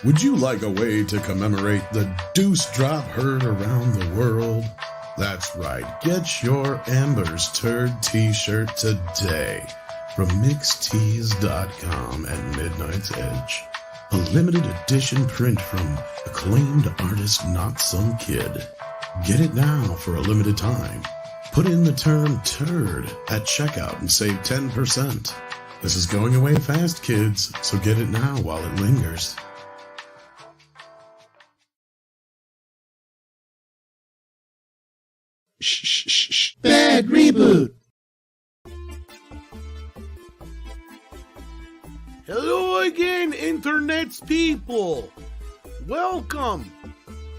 Would you like a way to commemorate the deuce drop heard around the world? That's right, get your Amber's Turd t-shirt today from mixtees.com and Midnight's Edge. A limited edition print from acclaimed artist Not Some Kid. Get it now for a limited time. Put in the term turd at checkout and save 10%. This is going away fast, kids, so get it now while it lingers. Shh. Bad reboot. Hello again, internet's people. Welcome.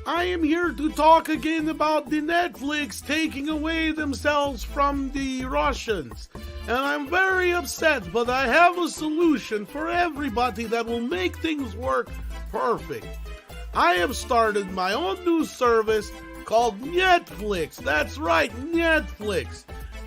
I am here to talk again about the Netflix taking away themselves from the Russians. And I'm very upset, but I have a solution for everybody that will make things work perfect. I have started my own new service called Netflix. That's right, Netflix.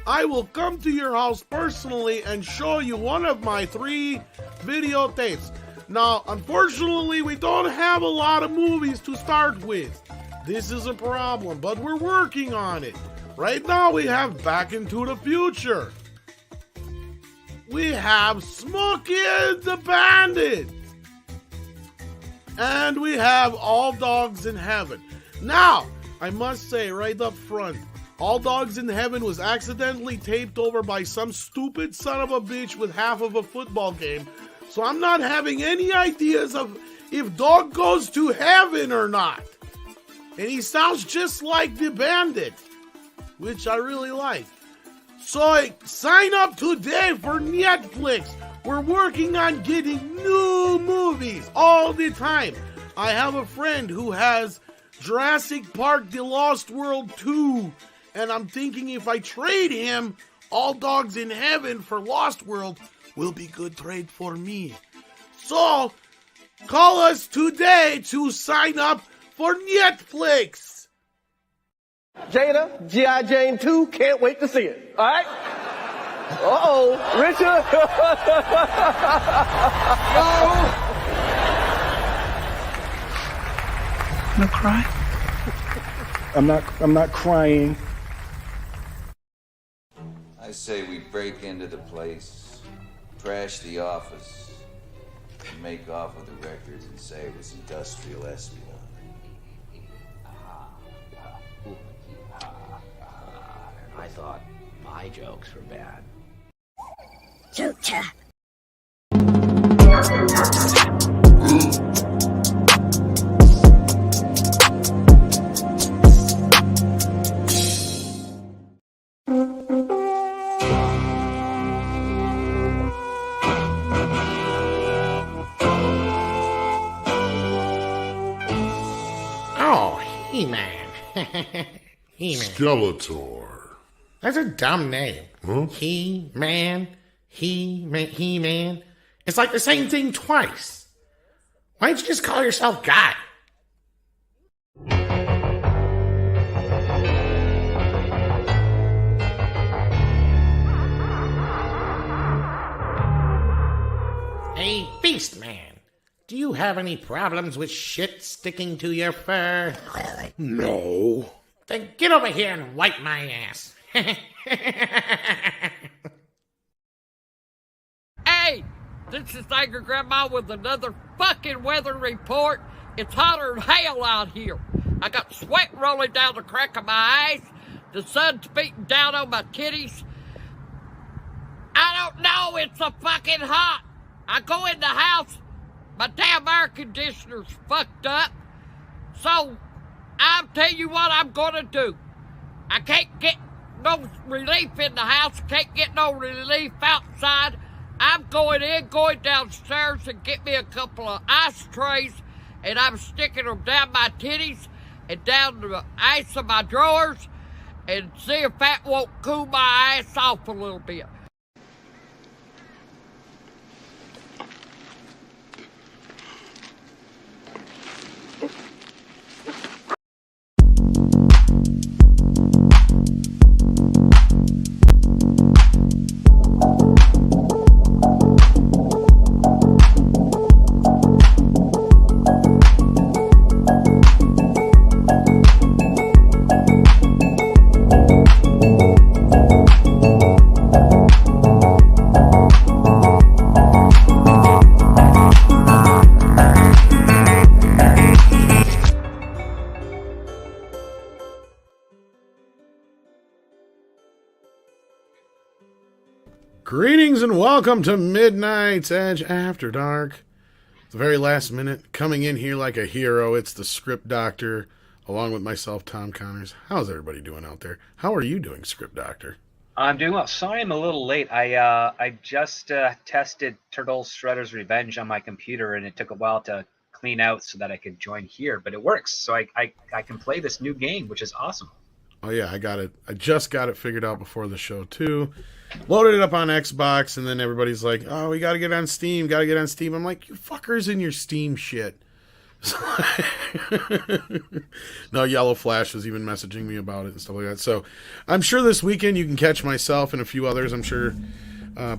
I will come to your house personally and show you one of my 3 videotapes. Now, unfortunately, we don't have a lot of movies to start with. This is a problem, but we're working on it. Right now, we have Back into the Future. We have Smokey and the Bandit. And we have All Dogs in Heaven. Now, I must say right up front, All Dogs in Heaven was accidentally taped over by some stupid son of a bitch with half of a football game. So I'm not having any ideas of if Dog goes to heaven or not. And he sounds just like the Bandit, which I really like. So sign up today for Netflix. We're working on getting new movies all the time. I have a friend who has Jurassic Park The Lost World 2, and I'm thinking if I trade him All Dogs in Heaven for Lost World will be good trade for me. So, call us today to sign up for Netflix. Jada, G.I. Jane 2, can't wait to see it. All right? Uh-oh, Richard. No cry? I'm not crying. I say we break into the place, trash the office, and make off with the records and say it was industrial espionage. I thought my jokes were bad. Joker. Oh, He-Man. He-Man. Skeletor. That's a dumb name. Huh? He-Man. He-Man. It's like the same thing twice. Why don't you just call yourself Guy? Hey, Beast Man. Do you have any problems with shit sticking to your fur? No. Then get over here and wipe my ass. Hey, this is Angry Grandma with another fucking weather report. It's hotter than hell out here. I got sweat rolling down the crack of my eyes. The sun's beating down on my titties. I don't know, it's so fucking hot. I go in the house, my damn air conditioner's fucked up. So, I'll tell you what I'm gonna do. I can't get no relief in the house, can't get no relief outside. I'm going downstairs and get me a couple of ice trays, and I'm sticking them down my titties and down the ice of my drawers and see if that won't cool my ass off a little bit. Greetings and welcome to Midnight's Edge After Dark. The very last minute, coming in here like a hero, it's the Script Doctor, along with myself, Tom Connors. How's everybody doing out there? How are you doing, Script Doctor? I'm doing well. Sorry I'm a little late. I just tested Turtle Shredder's Revenge on my computer, and it took a while to clean out so that I could join here, but it works. So I can play this new game, which is awesome. Oh yeah, I got it. I just got it figured out before the show too. Loaded it up on Xbox, and then everybody's like, "Oh, we got to get on Steam. Got to get on Steam." I'm like, "You fuckers in your Steam shit." No, Yellow Flash was even messaging me about it and stuff like that. So I'm sure this weekend you can catch myself and a few others, I'm sure,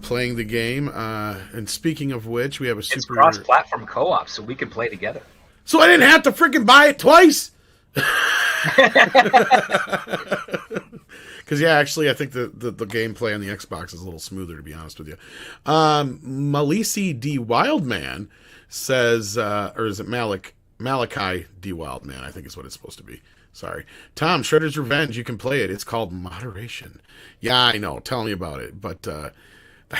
playing the game. And speaking of which, we have a super... It's cross-platform co-op, so we can play together. So I didn't have to freaking buy it twice? Because, yeah, actually, I think the gameplay on the Xbox is a little smoother, to be honest with you. Malisi D. Wildman says, or is it Malachi D. Wildman, I think is what it's supposed to be. Sorry. Tom, Shredder's Revenge, you can play it. It's called Moderation. Yeah, I know. Tell me about it. But I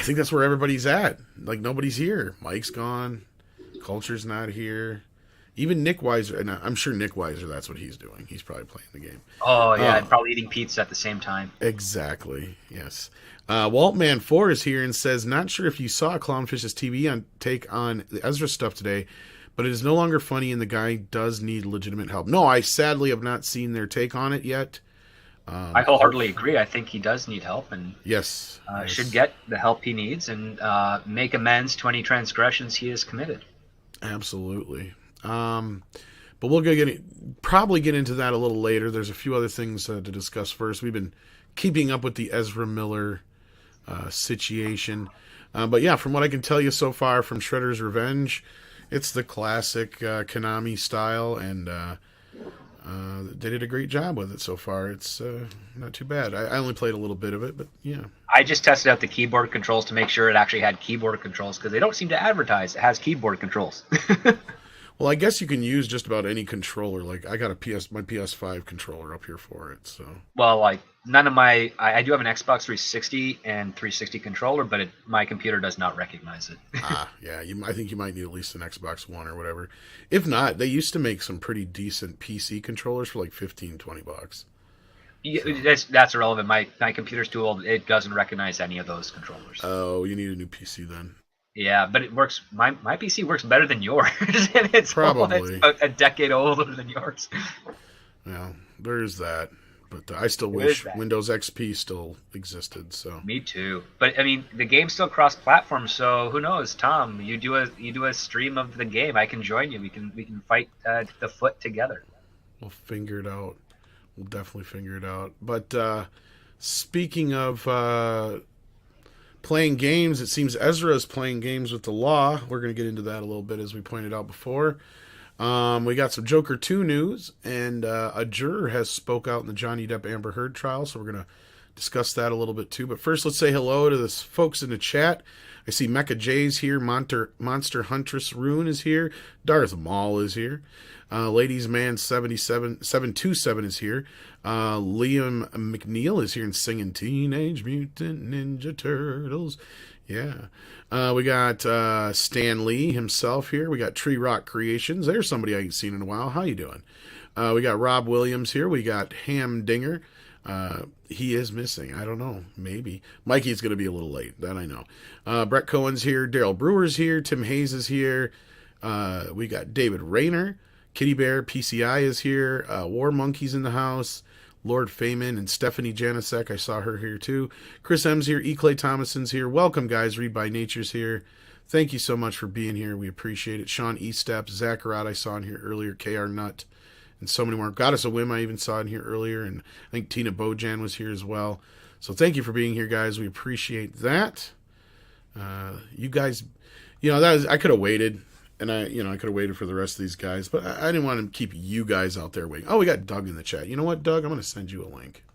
think that's where everybody's at. Like, nobody's here. Mike's gone. Culture's not here. Even Nick Weiser, and I'm sure Nick Weiser, that's what he's doing. He's probably playing the game. Oh, yeah, and probably eating pizza at the same time. Exactly, yes. Waltman4 is here and says, not sure if you saw Clownfish's TV take on the Ezra stuff today, but it is no longer funny and the guy does need legitimate help. No, I sadly have not seen their take on it yet. I wholeheartedly agree. I think he does need help and yes. Should get the help he needs and make amends to any transgressions he has committed. Absolutely. But we'll probably get into that a little later. There's a few other things to discuss first. We've been keeping up with the Ezra Miller situation. But yeah, from what I can tell you so far from Shredder's Revenge, it's the classic Konami style, and they did a great job with it so far. It's not too bad. I only played a little bit of it, but yeah. I just tested out the keyboard controls to make sure it actually had keyboard controls, because they don't seem to advertise it has keyboard controls. Well, I guess you can use just about any controller. Like, I got my PS5 controller up here for it, so. Well, like, none of my... I do have an Xbox 360 and 360 controller, but my computer does not recognize it. Yeah, I think you might need at least an Xbox One or whatever. If not, they used to make some pretty decent PC controllers for like $15-20. Yeah, that's irrelevant. My computer's too old. It doesn't recognize any of those controllers. Oh, you need a new PC then. Yeah, but it works. My PC works better than yours, and it's probably about a decade older than yours. Well, there's that. But I still wish Windows XP still existed. So me too. But I mean, the game's still cross-platform, so who knows? Tom, you do a stream of the game. I can join you. We can fight the foot together. We'll figure it out. We'll definitely figure it out. But speaking of playing games, it seems Ezra is playing games with the law. We're going to get into that a little bit, as we pointed out before. We got some Joker 2 news, and a juror has spoke out in the Johnny Depp Amber Heard trial, so we're going to discuss that a little bit too. But first, let's say hello to the folks in the chat. I see Mecha J's here, Monster Huntress Rune is here, Darth Maul is here, Ladies Man 727 is here, Liam McNeil is here and singing Teenage Mutant Ninja Turtles. Yeah. We got Stan Lee himself here. We got Tree Rock Creations. There's somebody I ain't seen in a while. How you doing? We got Rob Williams here. We got Ham Dinger. He is missing. I don't know. Maybe. Mikey's going to be a little late. That I know. Brett Cohen's here. Daryl Brewer's here. Tim Hayes is here. We got David Rayner. Kitty Bear PCI is here. War Monkey's in the house. Lord Feynman and Stephanie Janisek. I saw her here too. Chris M's here. E. Clay Thomason's here. Welcome, guys. Read by Nature's here. Thank you so much for being here. We appreciate it. Sean Estep, Zachariah I saw in here earlier. KR Nut. And so many more. Goddess of Whim I even saw in here earlier. And I think Tina Bojan was here as well. So thank you for being here, guys. We appreciate that. You guys, I could have waited. And I could have waited for the rest of these guys, but I didn't want to keep you guys out there waiting. Oh, we got Doug in the chat. You know what, Doug? I'm going to send you a link.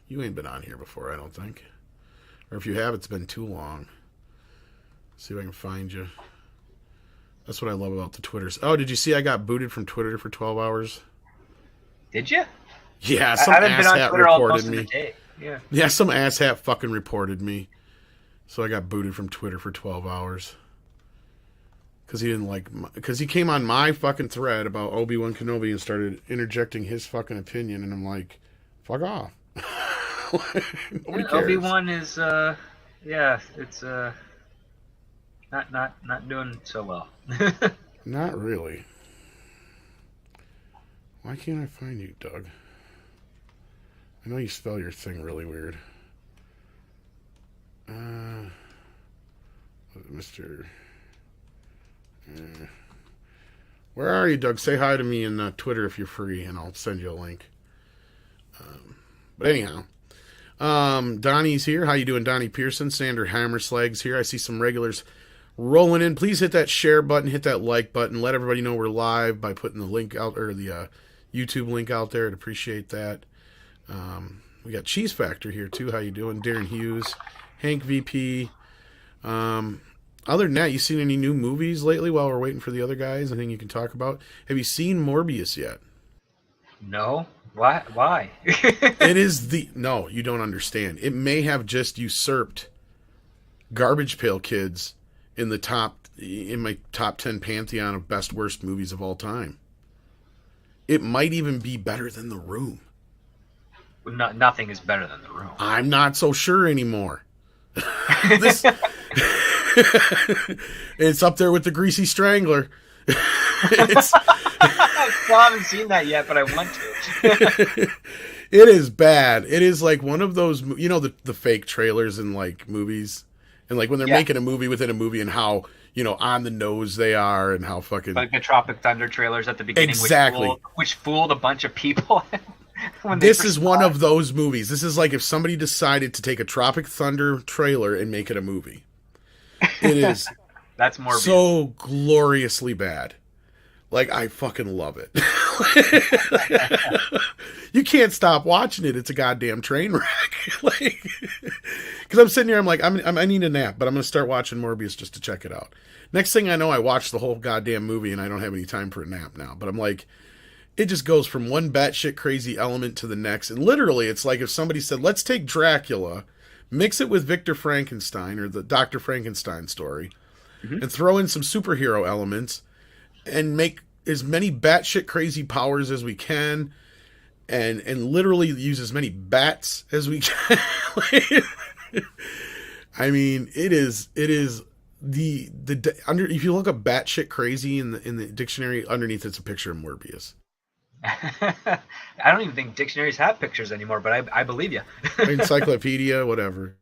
You ain't been on here before, I don't think. Or if you have, it's been too long. Let's see if I can find you. That's what I love about the Twitters. Oh, did you see I got booted from Twitter for 12 hours? Did you? Yeah, some asshat reported me. Yeah. Yeah, some asshat fucking reported me. So I got booted from Twitter for 12 hours. Because he didn't like... Because he came on my fucking thread about Obi-Wan Kenobi and started interjecting his fucking opinion. And I'm like, fuck off. Nobody cares. Obi-Wan is, it's not doing so well. Not really. Why can't I find you, Doug? I know you spell your thing really weird. Mr. Where are you, Doug? Say hi to me in Twitter if you're free, and I'll send you a link. But anyhow, Donnie's here. How you doing, Donnie Pearson? Sander Hammerslag's here. I see some regulars rolling in. Please hit that share button, hit that like button. Let everybody know we're live by putting the link out, or the YouTube link out there. I'd appreciate that. We got Cheese Factor here too. How you doing? Darren Hughes, Hank VP. Other than that, you seen any new movies lately while we're waiting for the other guys? Anything you can talk about? Have you seen Morbius yet? No. Why? It is no, you don't understand. It may have just usurped Garbage Pail Kids in my top 10 pantheon of best worst movies of all time. It might even be better than The Room. Nothing is better than The Room. I'm not so sure anymore. It's up there with The Greasy Strangler. I haven't seen that yet, but I want to. It is bad. It is like one of those, the fake trailers in like movies, and like when they're making a movie within a movie, and how on the nose they are, and how fucking like the Tropic Thunder trailers at the beginning, exactly, which fooled a bunch of people. This is one of those movies. This is like if somebody decided to take a Tropic Thunder trailer and make it a movie. It is that's Morbius. So gloriously bad. Like, I fucking love it. You can't stop watching it. It's a goddamn train wreck. Because I'm sitting here, I'm like, I need a nap, but I'm going to start watching Morbius just to check it out. Next thing I know, I watched the whole goddamn movie, and I don't have any time for a nap now. But I'm like, it just goes from one batshit crazy element to the next. And literally, it's like if somebody said, let's take Dracula, mix it with Victor Frankenstein, or the Dr. Frankenstein story, and throw in some superhero elements, and make as many batshit crazy powers as we can, and literally use as many bats as we can. I mean, it is the if you look up batshit crazy in the dictionary, underneath it's a picture of Morbius. I don't even think dictionaries have pictures anymore, but I believe you. Encyclopedia, whatever.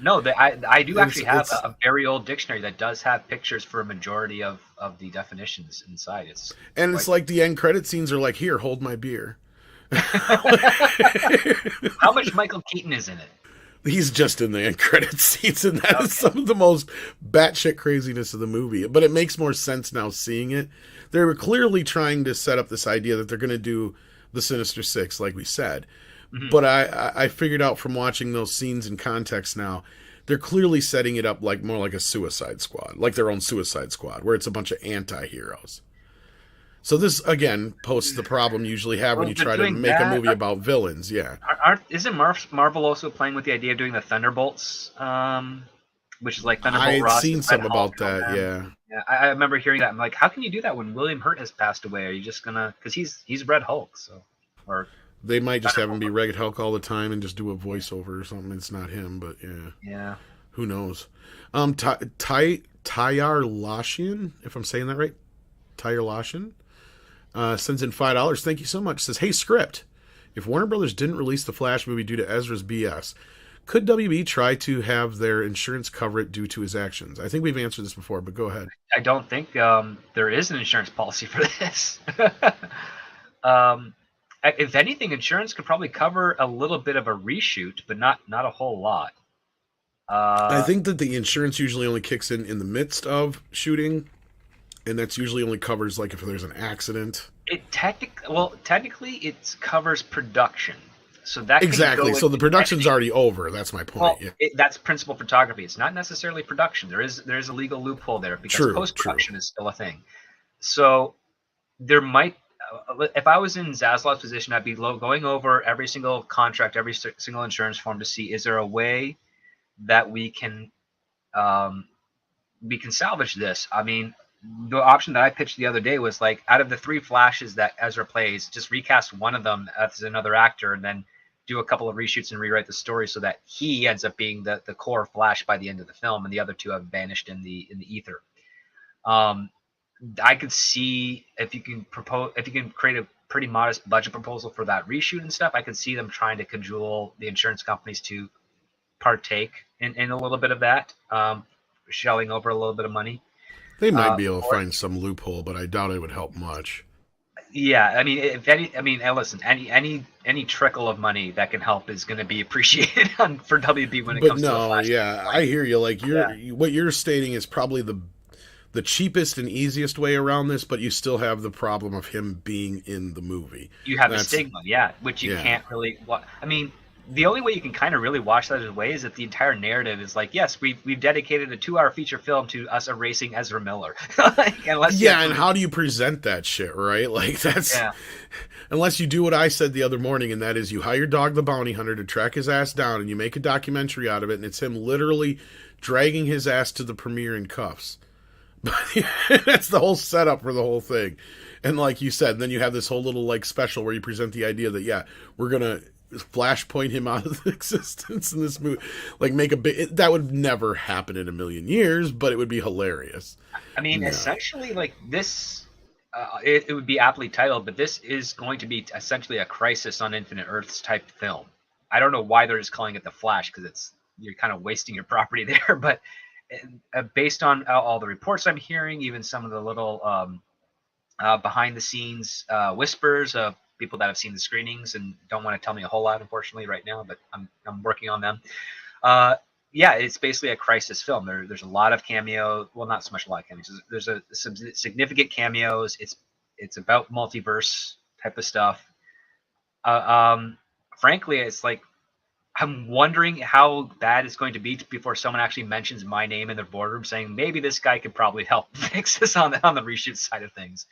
No, I do actually have a very old dictionary that does have pictures for a majority of the definitions inside. It's like the end credit scenes are like, here, hold my beer. How much Michael Keaton is in it? He's just in the end credit scenes, and that is some of the most batshit craziness of the movie. But it makes more sense now seeing it. They were clearly trying to set up this idea that they're going to do the Sinister Six, like we said. But I figured out from watching those scenes in context now, they're clearly setting it up like more like a Suicide Squad, like their own Suicide Squad, where it's a bunch of anti-heroes. So this, again, posts the problem you usually have when you try to make a movie about villains, yeah. Isn't Marvel also playing with the idea of doing the Thunderbolts, which is like Thunderbolt Ross? I've seen something about that, yeah. Yeah, I remember hearing that. I'm like, how can you do that when William Hurt has passed away? Are you just gonna... Because he's Red Hulk, so... Or... They might just have him be Red Hulk all the time and just do a voiceover or something. It's not him, but yeah. Yeah. Who knows? Tyar Lashian, if I'm saying that right. Tyar Lashian sends in $5. Thank you so much. Says, hey, script. If Warner Brothers didn't release the Flash movie due to Ezra's BS, could WB try to have their insurance cover it due to his actions? I think we've answered this before, but go ahead. I don't think there is an insurance policy for this. If anything, insurance could probably cover a little bit of a reshoot, but not a whole lot. I think that the insurance usually only kicks in the midst of shooting, and that's usually only covers like if there's an accident. Technically, it covers production, so that exactly. So the production's already over. That's my point. Well, that's principal photography. It's not necessarily production. There is a legal loophole there because post-production is still a thing. So there might. if I was in Zaslav's position, I'd be going over every single contract, every single insurance form to see, is there a way that we can salvage this? I mean, the option that I pitched the other day was like, out of the 3 Flashes that Ezra plays, just recast one of them as another actor and then do a couple of reshoots and rewrite the story so that he ends up being the core Flash by the end of the film, and the other 2 have vanished in the ether. I could see if you can create a pretty modest budget proposal for that reshoot and stuff, I could see them trying to cajole the insurance companies to partake in a little bit of that, shelling over a little bit of money. They might be able to find some loophole, but I doubt it would help much. Yeah, I mean, listen, any trickle of money that can help is going to be appreciated for WB when it comes to the Flash. Yeah, I hear you. Like what you're stating is probably the cheapest and easiest way around this, but you still have the problem of him being in the movie. You have the stigma, which you can't really. I mean, the only way you can kind of really wash that away is that the entire narrative is like, yes, we've dedicated a 2-hour feature film to us erasing Ezra Miller. And how do you present that shit, right? Like that's unless you do what I said the other morning, and that is you hire Dog the Bounty Hunter to track his ass down, and you make a documentary out of it, and it's him literally dragging his ass to the premiere in cuffs. That's the whole setup for the whole thing. And like you said, then you have this whole little like special where you present the idea that we're gonna flashpoint him out of existence in this movie, like make that would never happen in a million years, but it would be hilarious. I mean, essentially, like this, it would be aptly titled, but this is going to be essentially a Crisis on Infinite Earths type film. I don't know why they're just calling it The Flash, because you're kind of wasting your property there, but based on all the reports I'm hearing, even some of the little behind the scenes whispers of people that have seen the screenings and don't want to tell me a whole lot, unfortunately, right now, but I'm working on them. It's basically a Crisis film. There's a lot of cameo. Well, not so much a lot of cameos. There's some significant cameos. It's about multiverse type of stuff. Frankly, it's like, I'm wondering how bad it's going to be before someone actually mentions my name in their boardroom, saying maybe this guy could probably help fix this on the reshoot side of things.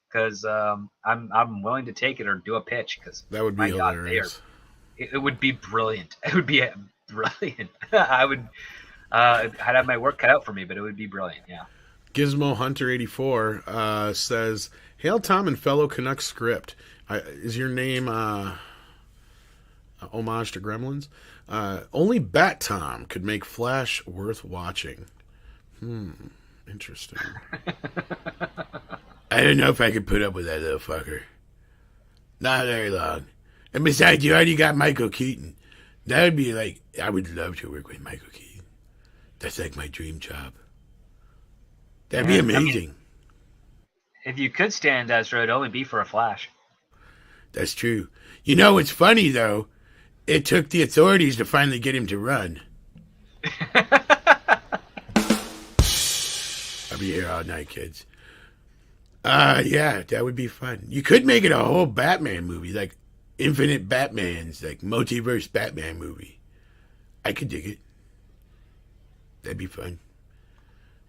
Because I'm willing to take it or do a pitch. Because that would be hilarious. It would be brilliant. It would be brilliant. I'd have my work cut out for me, but it would be brilliant. Yeah. Gizmo Hunter 84 says, "Hail Tom and fellow Canuck script. Is your name homage to Gremlins? Only Bat Tom could make Flash worth watching. Interesting." I don't know if I could put up with that little fucker. Not very long. And besides, you already got Michael Keaton. That would be like, I would love to work with Michael Keaton. That's like my dream job. That'd be amazing. I mean, if you could stand Ezra, it'd only be for a Flash. That's true. You know what's funny, though? It took the authorities to finally get him to run. I'll be here all night, kids. That would be fun. You could make it a whole Batman movie, like Infinite Batmans, like multiverse Batman movie. I could dig it. That'd be fun.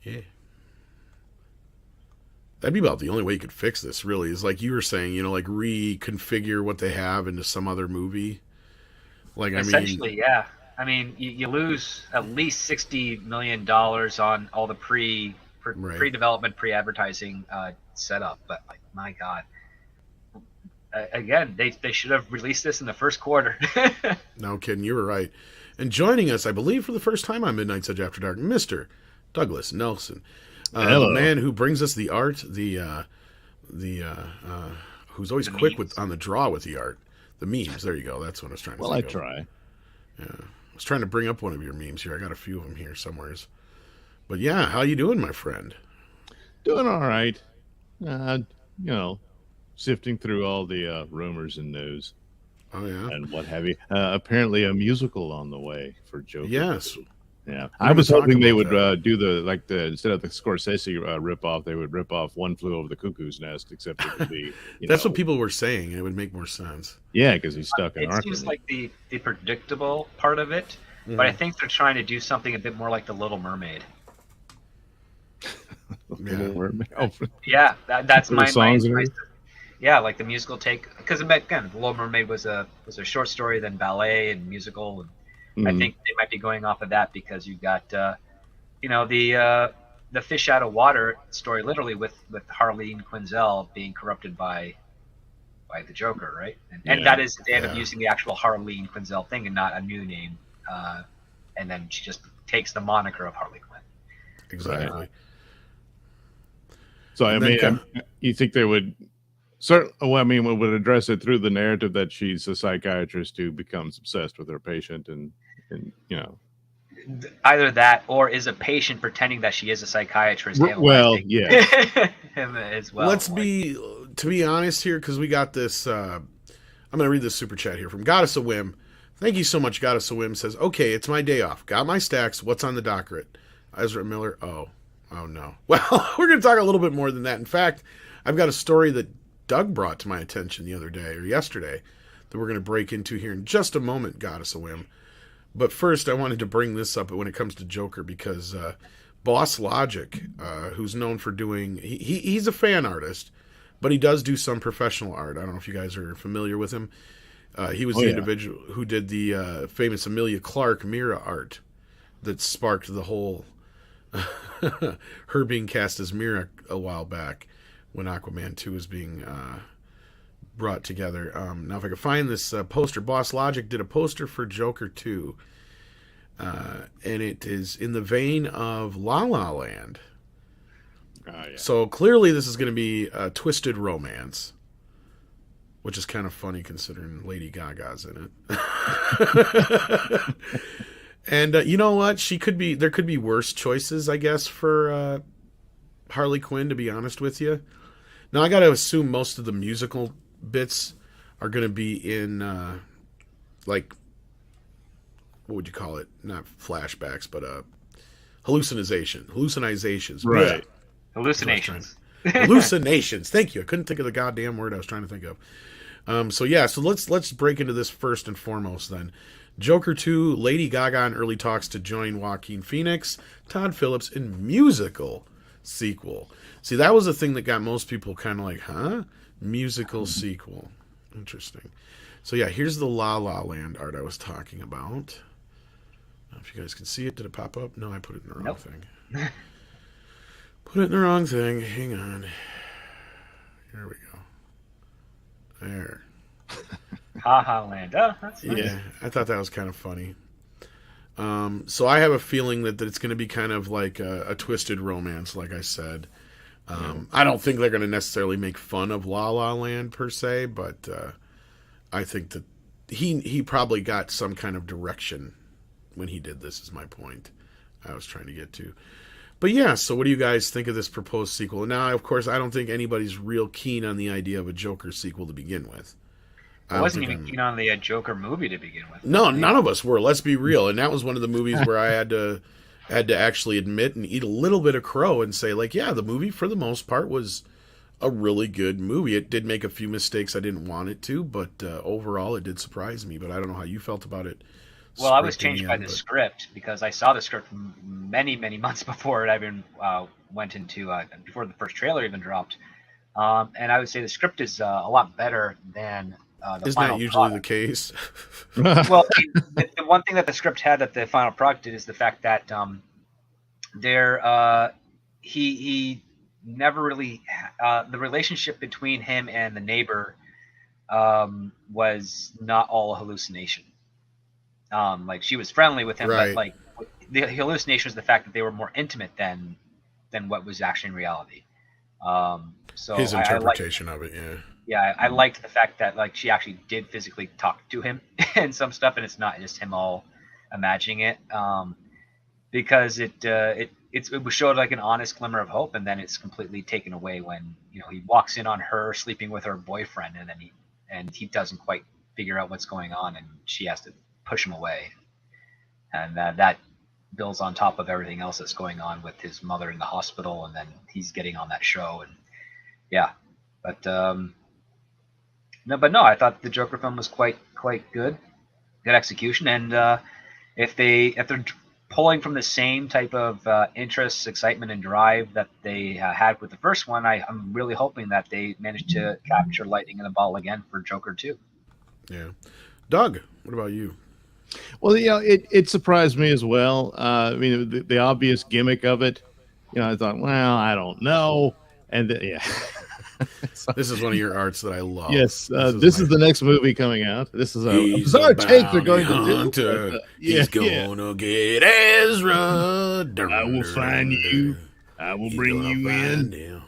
Yeah. That'd be about the only way you could fix this, really, is like you were saying, like reconfigure what they have into some other movie. Like, essentially, yeah. I mean, you lose at least $60 million on all the pre-development, pre-advertising setup, but like, my God. Again, they should have released this in the first quarter. No kidding, you were right. And joining us, I believe for the first time on Midnight Such After Dark, Mr. Douglas Nelson. The man who brings us the art, who's always quick on the draw with the art. The memes, there you go. That's what I was trying to say. Well, I try. Yeah. I was trying to bring up one of your memes here. I got a few of them here somewheres. But yeah, how you doing, my friend? Doing all right. Sifting through all the rumors and news. Oh, yeah. And what have you. Apparently a musical on the way for Joker. Yes. Yeah. I was hoping they would do instead of the Scorsese ripoff, they would rip off One Flew Over the Cuckoo's Nest, except it would be. That's what people were saying. It would make more sense. Yeah, because he's stuck in Arkham. It seems like the predictable part of it, but I think they're trying to do something a bit more like The Little Mermaid. Yeah. Yeah, that's my. yeah, like the musical take, because again, The Little Mermaid was a short story, then ballet and musical, and I think they might be going off of that because you got the fish out of water story, literally with Harleen Quinzel being corrupted by the Joker, right? And that is they end up using the actual Harleen Quinzel thing and not a new name, and then she just takes the moniker of Harley Quinn. Exactly. So I mean, you think they would? Would address it through the narrative that she's a psychiatrist who becomes obsessed with her patient, and either that or is a patient pretending that she is a psychiatrist. Well, yeah. Him as well. Let's to be honest here, because we got this. I'm going to read this super chat here from Goddess of Whim. Thank you so much, Goddess of Whim. Says, okay, it's my day off. Got my stacks. What's on the docket? Ezra Miller. Oh no. Well, we're going to talk a little bit more than that. In fact, I've got a story that Doug brought to my attention the other day or yesterday that we're going to break into here in just a moment, Goddess of Whim. But first, I wanted to bring this up when it comes to Joker because Boss Logic, who's known for doing... He's a fan artist, but he does do some professional art. I don't know if you guys are familiar with him. He was the individual who did the famous Emilia Clarke Mira art that sparked the whole... her being cast as Mira a while back when Aquaman 2 was being brought together. Now, if I could find this poster, Boss Logic did a poster for Joker 2, and it is in the vein of La La Land. So clearly this is going to be a twisted romance, which is kind of funny considering Lady Gaga's in it. And you know what? There could be worse choices, I guess, for Harley Quinn, to be honest with you. Now, I got to assume most of the musical bits are going to be in, what would you call it? Not flashbacks, but hallucinations. Right. Hallucinations. Hallucinations. Thank you. I couldn't think of the goddamn word I was trying to think of. So let's break into this first and foremost then. Joker 2, Lady Gaga in early talks to join Joaquin Phoenix, Todd Phillips in musical sequel. See, that was the thing that got most people kind of like, huh? Musical sequel. Interesting. So yeah, here's the La La Land art I was talking about. I don't know if you guys can see it. Did it pop up? No, I put it in the wrong thing. Put it in the wrong thing. Hang on. Here we go. There. Ha Ha Land. Oh, that's nice. Yeah, I thought that was kind of funny. So I have a feeling that it's going to be kind of like a twisted romance, like I said. I don't think they're going to necessarily make fun of La La Land per se, but I think that he probably got some kind of direction when he did this, is my point I was trying to get to. But yeah, so what do you guys think of this proposed sequel? Now, of course, I don't think anybody's real keen on the idea of a Joker sequel to begin with. I wasn't even keen on the Joker movie to begin with. No, none of us were. Let's be real. And that was one of the movies where I had to actually admit and eat a little bit of crow and say, like, yeah, the movie for the most part was a really good movie. It did make a few mistakes I didn't want it to, but overall it did surprise me. But I don't know how you felt about it. Well, I was changed by the script because I saw the script many, many months before it even went into before the first trailer even dropped. And I would say the script is a lot better than the Isn't final that usually product. the case? Well, the one thing that the script had that the final product did is the fact that he never really the relationship between him and the neighbor was not all a hallucination. Like she was friendly with him, Right. but like the hallucination was the fact that they were more intimate than what was actually in reality. So His interpretation of it, yeah. Yeah, I liked the fact that like she actually did physically talk to him and some stuff, and it's not just him all imagining it. Because it showed like an honest glimmer of hope, and then it's completely taken away when he walks in on her sleeping with her boyfriend, and then he doesn't quite figure out what's going on, and she has to push him away, and that builds on top of everything else that's going on with his mother in the hospital, and then he's getting on that show, and yeah, but no, I thought the Joker film was quite good execution, and if they're pulling from the same type of interests, excitement, and drive that they had with the first one. I'm really hoping that they managed to capture lightning in a bottle again for Joker 2. Yeah. Doug, what about you? Well, it surprised me as well. I mean, the obvious gimmick of it, I thought, well, I don't know. And yeah. So, this is one of your arts that I love. Yes, this is the next movie coming out. This is a bizarre take they're going to do. But, he's gonna get Ezra. I will find you. I will bring you in. Him.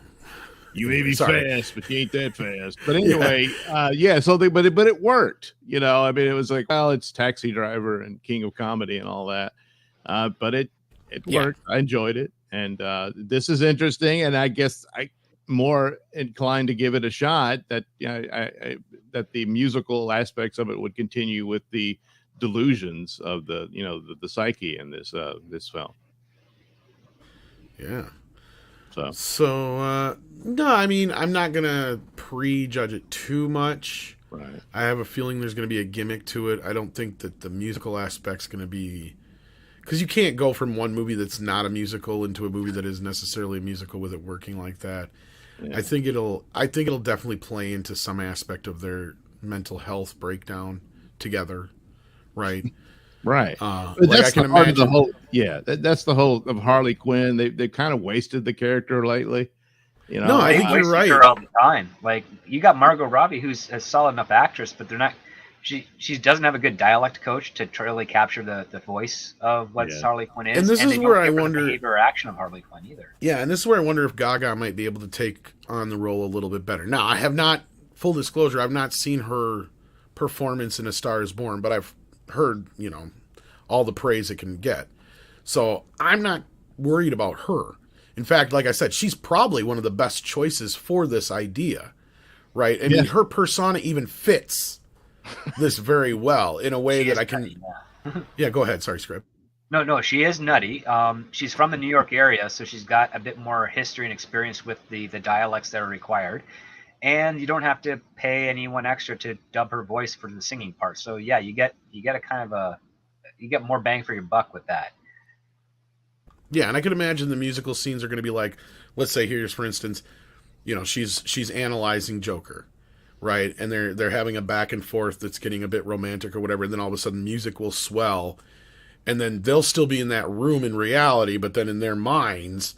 You may be fast, but you ain't that fast. But anyway, So but it worked. I mean, it was like, well, it's Taxi Driver and King of Comedy and all that. But it worked. I enjoyed it, and this is interesting. And I guess I'm more inclined to give it a shot. That that the musical aspects of it would continue with the delusions of the psyche in this film. Yeah. So no, I mean, I'm not gonna prejudge it too much. Right. I have a feeling there's gonna be a gimmick to it. I don't think that the musical aspect's gonna be, because you can't go from one movie that's not a musical into a movie that is necessarily a musical with it working like that. Yeah. I think it'll definitely play into some aspect of their mental health breakdown together, right? Right. Like that's I can imagine the whole. Yeah, that's the whole of Harley Quinn. They kind of wasted the character lately. No, I think you're right. Her all the time. Like, you got Margot Robbie, who's a solid enough actress, but they're not. She doesn't have a good dialect coach to really capture the voice of what Harley Quinn is. And this is where I wonder the behavior or action of Harley Quinn either. Yeah, and this is where I wonder if Gaga might be able to take on the role a little bit better. Now, I have not, full disclosure, I've not seen her performance in A Star Is Born, but I've heard, all the praise it can get. So I'm not worried about her. In fact, like I said, she's probably one of the best choices for this idea, right? I mean, her persona even fits this very well in a way that I can... Nutty, yeah, go ahead. Sorry, Script. No, she is nutty. She's from the New York area, so she's got a bit more history and experience with the dialects that are required. And you don't have to pay anyone extra to dub her voice for the singing part. So yeah, you get a kind of you get more bang for your buck with that. Yeah, and I can imagine the musical scenes are going to be like, let's say here's for instance, she's analyzing Joker, right? And they're having a back and forth that's getting a bit romantic or whatever, and then all of a sudden music will swell, and then they'll still be in that room in reality, but then in their minds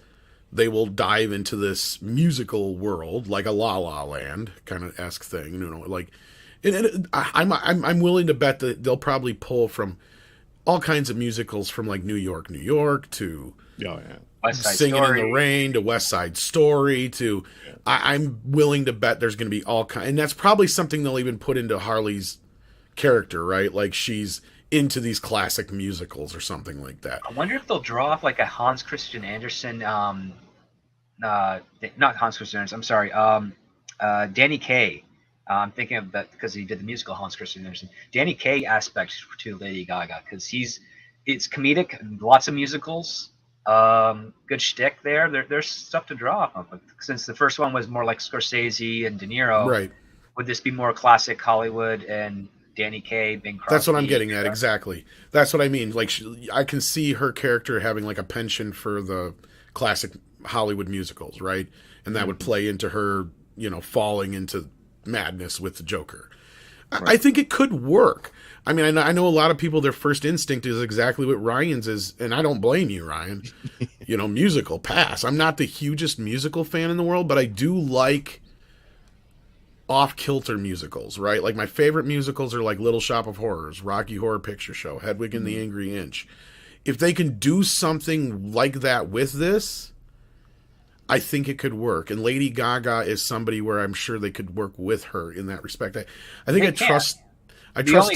they will dive into this musical world, like a La La Land kind of esque thing, like. And I'm willing to bet that they'll probably pull from all kinds of musicals from like New York to Singing in the Rain to West Side Story to I'm willing to bet there's going to be all kinds, and that's probably something they'll even put into Harley's character, right? Like she's into these classic musicals or something like that. I wonder if they'll draw off like a Hans Christian Andersen, not Hans Christian Andersen, I'm sorry, Danny Kaye. I'm thinking of that because he did the musical Hans Christian Andersen. Danny Kaye aspect to Lady Gaga, because it's comedic, lots of musicals, good shtick there. There's stuff to draw off of. Since the first one was more like Scorsese and De Niro, right? Would this be more classic Hollywood and Danny Kaye, Bing Crosby? That's what I'm getting at, exactly. That's what I mean. Like I can see her character having like a penchant for the classic Hollywood musicals, right? And that would play into her, falling into madness with the Joker. Right. I think it could work. I mean, I know a lot of people, their first instinct is exactly what Ryan's is, and I don't blame you, Ryan. Musical, pass. I'm not the hugest musical fan in the world, but I do like off-kilter musicals, right? Like my favorite musicals are like Little Shop of Horrors, Rocky Horror Picture Show, Hedwig and the Angry Inch. If they can do something like that with this, I think it could work. And Lady Gaga is somebody where I'm sure they could work with her in that respect. I think I trust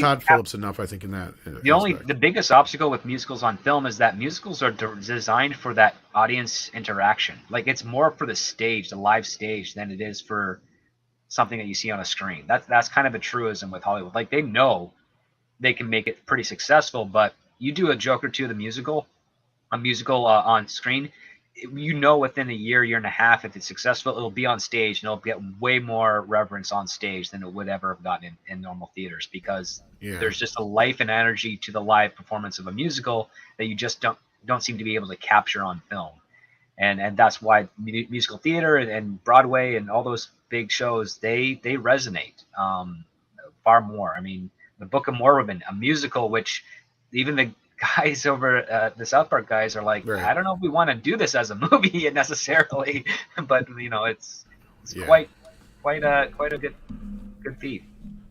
Todd Phillips enough, I think, in that. The biggest obstacle with musicals on film is that musicals are designed for that audience interaction. Like, it's more for the stage, the live stage, than it is for something that you see on a screen. That's kind of a truism with Hollywood. Like, they know they can make it pretty successful, but you do a Joker 2, a musical on screen, within a year and a half, if it's successful, it'll be on stage and it'll get way more reverence on stage than it would ever have gotten in normal theaters, because there's just a life and energy to the live performance of a musical that you just don't seem to be able to capture on film. And that's why musical theater and Broadway and all those big shows, they resonate far more. I mean, the Book of Mormon, a musical, which even the guys over the South Park guys are like, I don't know if we want to do this as a movie necessarily, but it's quite a good feat.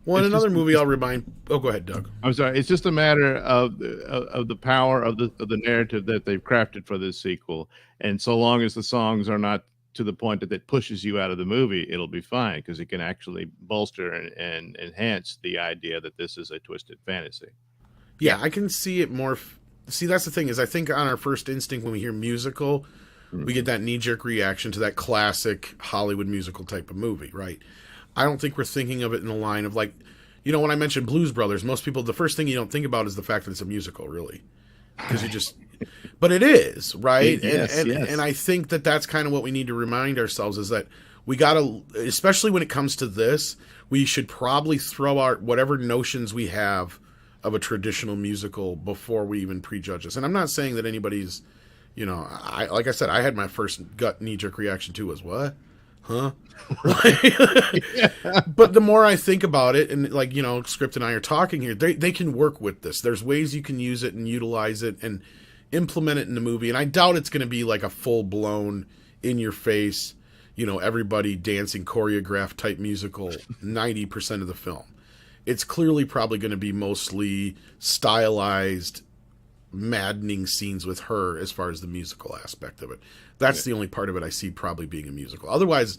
Well, another movie I'll remind. Oh, go ahead, Doug. I'm sorry. It's just a matter of the power of the narrative that they've crafted for this sequel, and so long as the songs are not to the point that it pushes you out of the movie, it'll be fine, because it can actually bolster and enhance the idea that this is a twisted fantasy. Yeah, I can see it more. See, that's the thing, is I think on our first instinct when we hear musical, we get that knee-jerk reaction to that classic Hollywood musical type of movie, right? I don't think we're thinking of it in the line of, like, when I mentioned Blues Brothers, most people, the first thing you don't think about is the fact that it's a musical, really. Because you just... But it is, right? Yes, yes. And I think that that's kind of what we need to remind ourselves, is that we got to, especially when it comes to this, we should probably throw out whatever notions we have of a traditional musical before we even prejudge this. And I'm not saying that anybody's, like I said, I had my first gut knee-jerk reaction to was, what? Huh? But the more I think about it, and Script and I are talking here, they can work with this. There's ways you can use it and utilize it and implement it in the movie. And I doubt it's going to be like a full-blown, in-your-face, everybody dancing choreographed type musical 90% of the film. It's clearly probably going to be mostly stylized, maddening scenes with her as far as the musical aspect of it. That's the only part of it I see probably being a musical. Otherwise,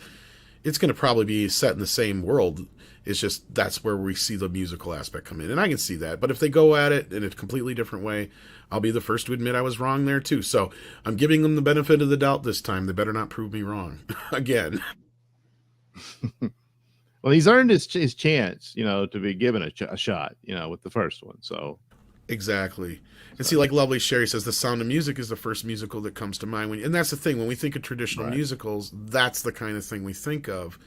it's going to probably be set in the same world. It's just that's where we see the musical aspect come in. And I can see that. But if they go at it in a completely different way, I'll be the first to admit I was wrong there too. So I'm giving them the benefit of the doubt this time. They better not prove me wrong again. Well, he's earned his chance, to be given a shot, with the first one. So exactly. And see, like Lovely Sherry says, The Sound of Music is the first musical that comes to mind. And that's the thing. When we think of traditional musicals, that's the kind of thing we think of.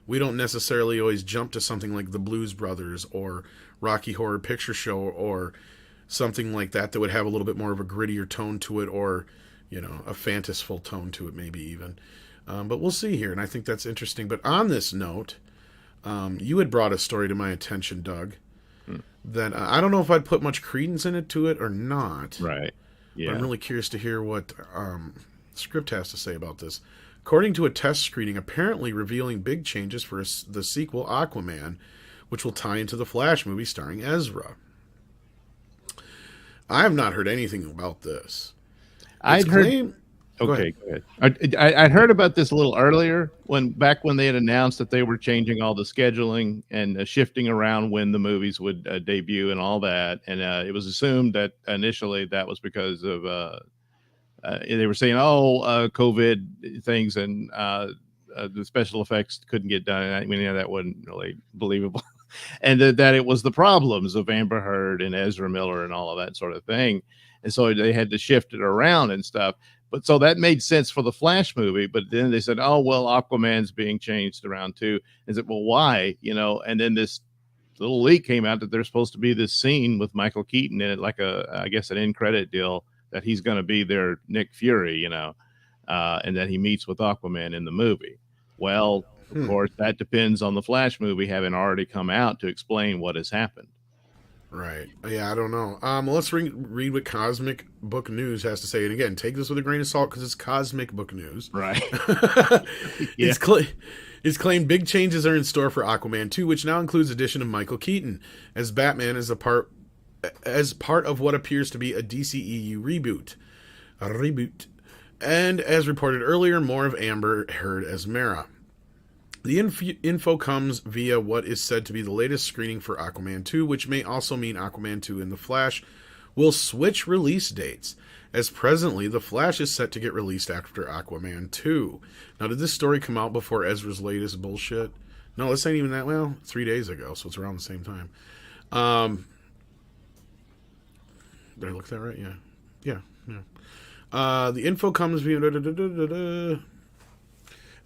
We don't necessarily always jump to something like The Blues Brothers or Rocky Horror Picture Show or something like that would have a little bit more of a grittier tone to it, or, a fantastical tone to it maybe even. But we'll see here, and I think that's interesting. But on this note, you had brought a story to my attention, Doug, that I don't know if I'd put much credence in it to it or not. Right. Yeah. But I'm really curious to hear what Script has to say about this. According to a test screening, apparently revealing big changes for the sequel, Aquaman, which will tie into the Flash movie starring Ezra. I have not heard anything about this. I'd heard... Okay, go ahead. I'd heard about this a little earlier, back when they had announced that they were changing all the scheduling and shifting around when the movies would debut and all that. And it was assumed that initially that was because of they were saying, COVID things and the special effects couldn't get done. I mean, that wasn't really believable. And that it was the problems of Amber Heard and Ezra Miller and all of that sort of thing. And so they had to shift it around and stuff. But so that made sense for the Flash movie. But then they said, Aquaman's being changed around too. And said, well, why? And then this little leak came out that there's supposed to be this scene with Michael Keaton in it, like I guess an end credit deal, that he's going to be their Nick Fury, and that he meets with Aquaman in the movie. Well, of course, that depends on the Flash movie having already come out to explain what has happened. Right. Yeah, I don't know. Well, let's read what Cosmic Book News has to say. And again, take this with a grain of salt because it's Cosmic Book News. Right. Yeah. It's claimed big changes are in store for Aquaman 2, which now includes addition of Michael Keaton as Batman as part of what appears to be a DCEU reboot. A reboot. And as reported earlier, more of Amber Heard as Mera. The info comes via what is said to be the latest screening for Aquaman 2, which may also mean Aquaman 2 and The Flash will switch release dates, as presently The Flash is set to get released after Aquaman 2. Now, did this story come out before Ezra's latest bullshit? No, this ain't even that, 3 days ago, so it's around the same time. Did I look that right? Yeah. The info comes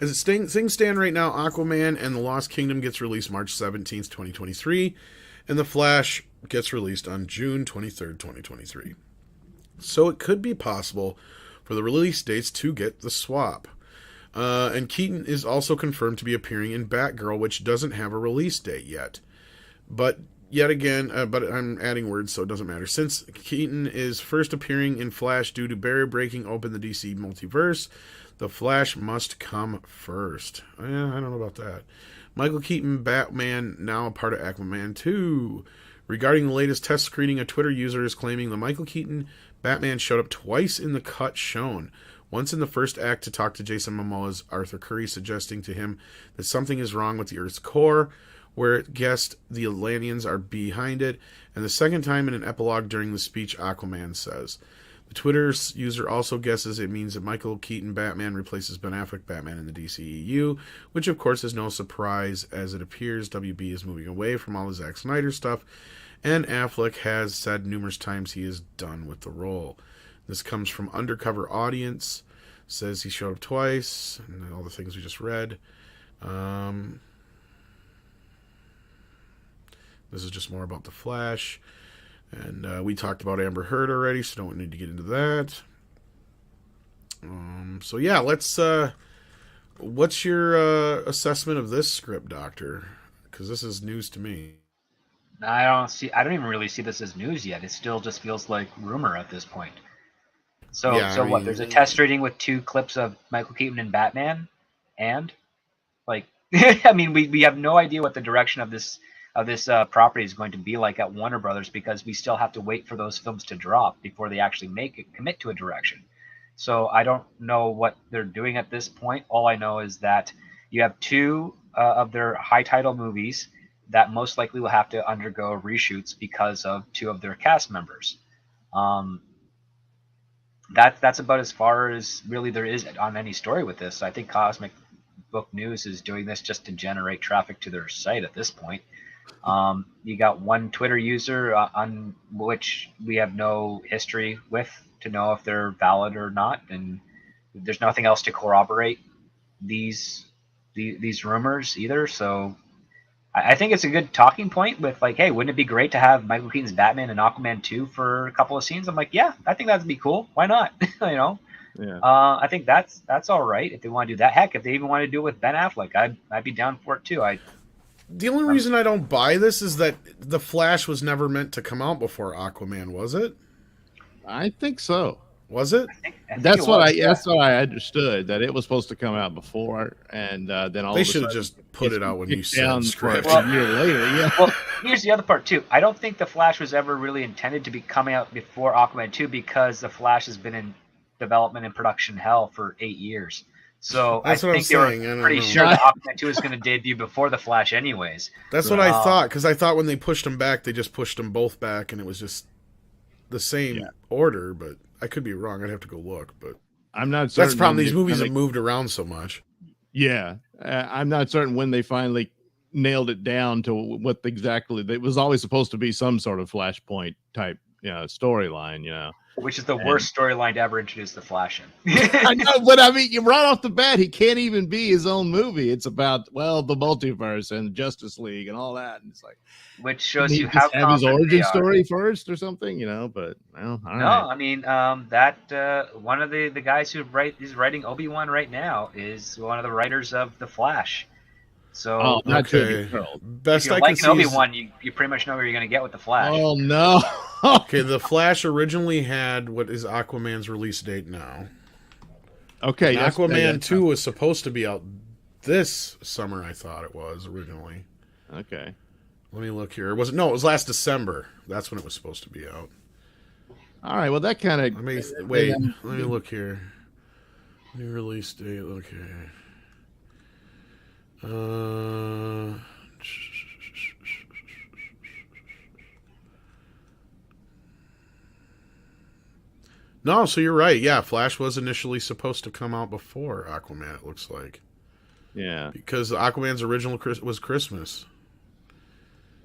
as things stand right now. Aquaman and the Lost Kingdom gets released March 17th, 2023, and The Flash gets released on June 23rd, 2023. So it could be possible for the release dates to get the swap. And Keaton is also confirmed to be appearing in Batgirl, which doesn't have a release date yet. But yet again, but I'm adding words, so it doesn't matter. Since Keaton is first appearing in Flash due to barrier breaking open the DC multiverse, the Flash must come first. Yeah, I don't know about that. Michael Keaton, Batman, now a part of Aquaman 2. Regarding the latest test screening, a Twitter user is claiming the Michael Keaton Batman showed up twice in the cut shown. Once in the first act to talk to Jason Momoa's Arthur Curry, suggesting to him that something is wrong with the Earth's core, where it guessed the Atlanteans are behind it, and the second time in an epilogue during the speech Aquaman says. The Twitter user also guesses it means that Michael Keaton Batman replaces Ben Affleck Batman in the DCEU, which of course is no surprise as it appears WB is moving away from all the Zack Snyder stuff, and Affleck has said numerous times he is done with the role. This comes from Undercover Audience, says he showed up twice, and all the things we just read. This is just more about the Flash. And we talked about Amber Heard already, so don't need to get into that. So yeah, let's... what's your assessment of this script, Doctor? Because this is news to me. I don't even really see this as news yet. It still just feels like rumor at this point. So, Yeah, I mean, what? There's a test reading with 2 clips of Michael Keaton and Batman, and like, I mean, we have no idea what the direction of this property is going to be like at Warner Brothers, because we still have to wait for those films to drop before they actually commit to a direction. So I don't know what they're doing at this point. All I know is that you have 2 of their high title movies that most likely will have to undergo reshoots because of 2 of their cast members. That's about as far as really there is on any story with this. I think Cosmic Book News is doing this just to generate traffic to their site at this point. You got one Twitter user on which we have no history with to know if they're valid or not, and there's nothing else to corroborate these rumors either. So I think it's a good talking point with like, hey, wouldn't it be great to have Michael Keaton's Batman and Aquaman 2 for a couple of scenes? I'm like, yeah, I think that'd be cool. Why not? You know? Yeah. I think that's all right if they want to do that. Heck, if they even want to do it with Ben Affleck, I'd be down for it too. The only reason I don't buy this is that The Flash was never meant to come out before Aquaman, was it? I think so. Was it? I think That's it what was, that's what I understood, that it was supposed to come out before, and then all They of a should have sudden just put it out when you kicked said down script. for a year later. Yeah. Well, here's the other part too. I don't think The Flash was ever really intended to be coming out before Aquaman 2, because The Flash has been in development and production hell for 8 years. So That's I what think I'm they saying. I were don't pretty know. sure that Aquaman 2 is going to debut before The Flash anyways. That's what I thought, because I thought when they pushed them back, they just pushed them both back, and it was just the same order, but I could be wrong. I'd have to go look, but I'm not certain. that's the problem. when These they- movies when have moved around so much. Yeah, I'm not certain when they finally nailed it down to what exactly. It was always supposed to be some sort of Flashpoint type, storyline. Which is the worst storyline to ever introduce the Flash in. I know, but I mean, right off the bat, he can't even be his own movie. It's about the multiverse and Justice League and all that, and it's like, Which shows he you how have his confident origin they are. story first or something, But well, all No, right. I mean that one of the guys who's writing Obi-Wan right now is one of the writers of The Flash. So Not Okay. Jimmy Pearl. if Best you're I can liking see is, Obi-Wan, you pretty much know where you're going to get with The Flash. Oh no. okay, The Flash originally had what is Aquaman's release date now. Okay. And yes, Aquaman yeah. 2 was supposed to be out this summer, I thought it was originally. Okay. Let me look here. Was it? No, it was last December. That's when it was supposed to be out. All right. Well, that kind of. Let me wait. Let me look here. New release date. Look here. No, so you're right. Yeah, Flash was initially supposed to come out before Aquaman, it looks like. Yeah. Because Aquaman's original was Christmas.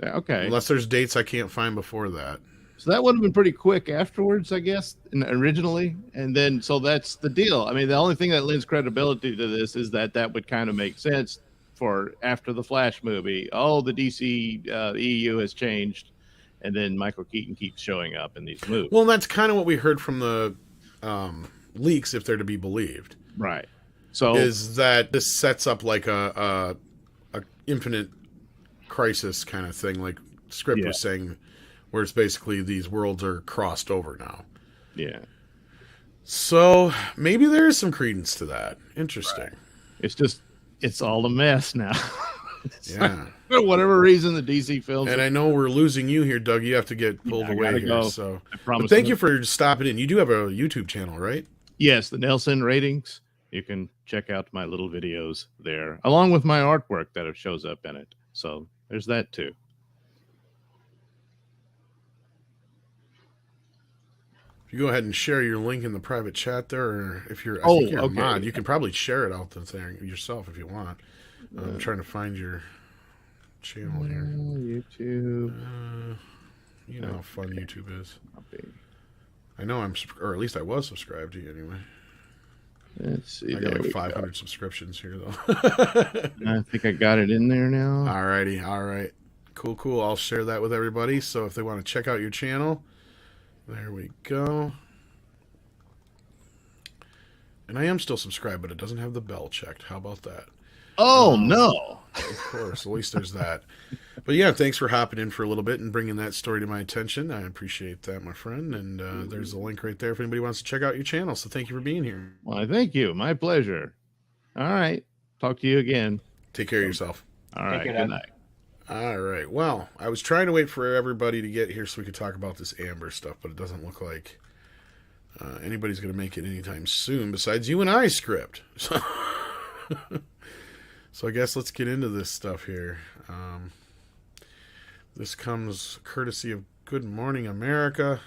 Okay. Unless there's dates I can't find before that. So that would have been pretty quick afterwards, I guess, originally. And then, so that's the deal. I mean, the only thing that lends credibility to this is that would kind of make sense for after the Flash movie. Oh, the DC EU has changed. And then Michael Keaton keeps showing up in these movies. Well, that's kind of what we heard from the leaks, if they're to be believed. Right. So is that this sets up like a infinite crisis kind of thing, like Script was saying, where it's basically these worlds are crossed over now. Yeah. So maybe there is some credence to that. Interesting. Right. It's just, it's all a mess now. Yeah. For whatever reason, the DC films. And I know we're losing you here, Doug. You have to get pulled away here. Go. So I promise. But thank you for stopping in. You do have a YouTube channel, right? Yes, the Nelson Ratings. You can check out my little videos there, along with my artwork that shows up in it. So there's that too. If you go ahead and share your link in the private chat there, or if you're, I think you're a mod, you can probably share it out there yourself if you want. I'm trying to find your channel here. YouTube. You know how fun YouTube is. I know or at least I was subscribed to you anyway. Let's see. I got like 500 subscriptions here, though. I think I got it in there now. All righty. All right. Cool. I'll share that with everybody. So if they want to check out your channel, there we go. And I am still subscribed, but it doesn't have the bell checked. How about that? Oh, no. Of course. At least there's that. But yeah, thanks for hopping in for a little bit and bringing that story to my attention. I appreciate that, my friend. And there's a link right there if anybody wants to check out your channel. So thank you for being here. Well, thank you. My pleasure. All right. Talk to you again. Take care of yourself. All right. Good night. All right. Well, I was trying to wait for everybody to get here so we could talk about this Amber stuff, but it doesn't look like anybody's going to make it anytime soon besides you and I, Script. So I guess let's get into this stuff here. This comes courtesy of Good Morning America.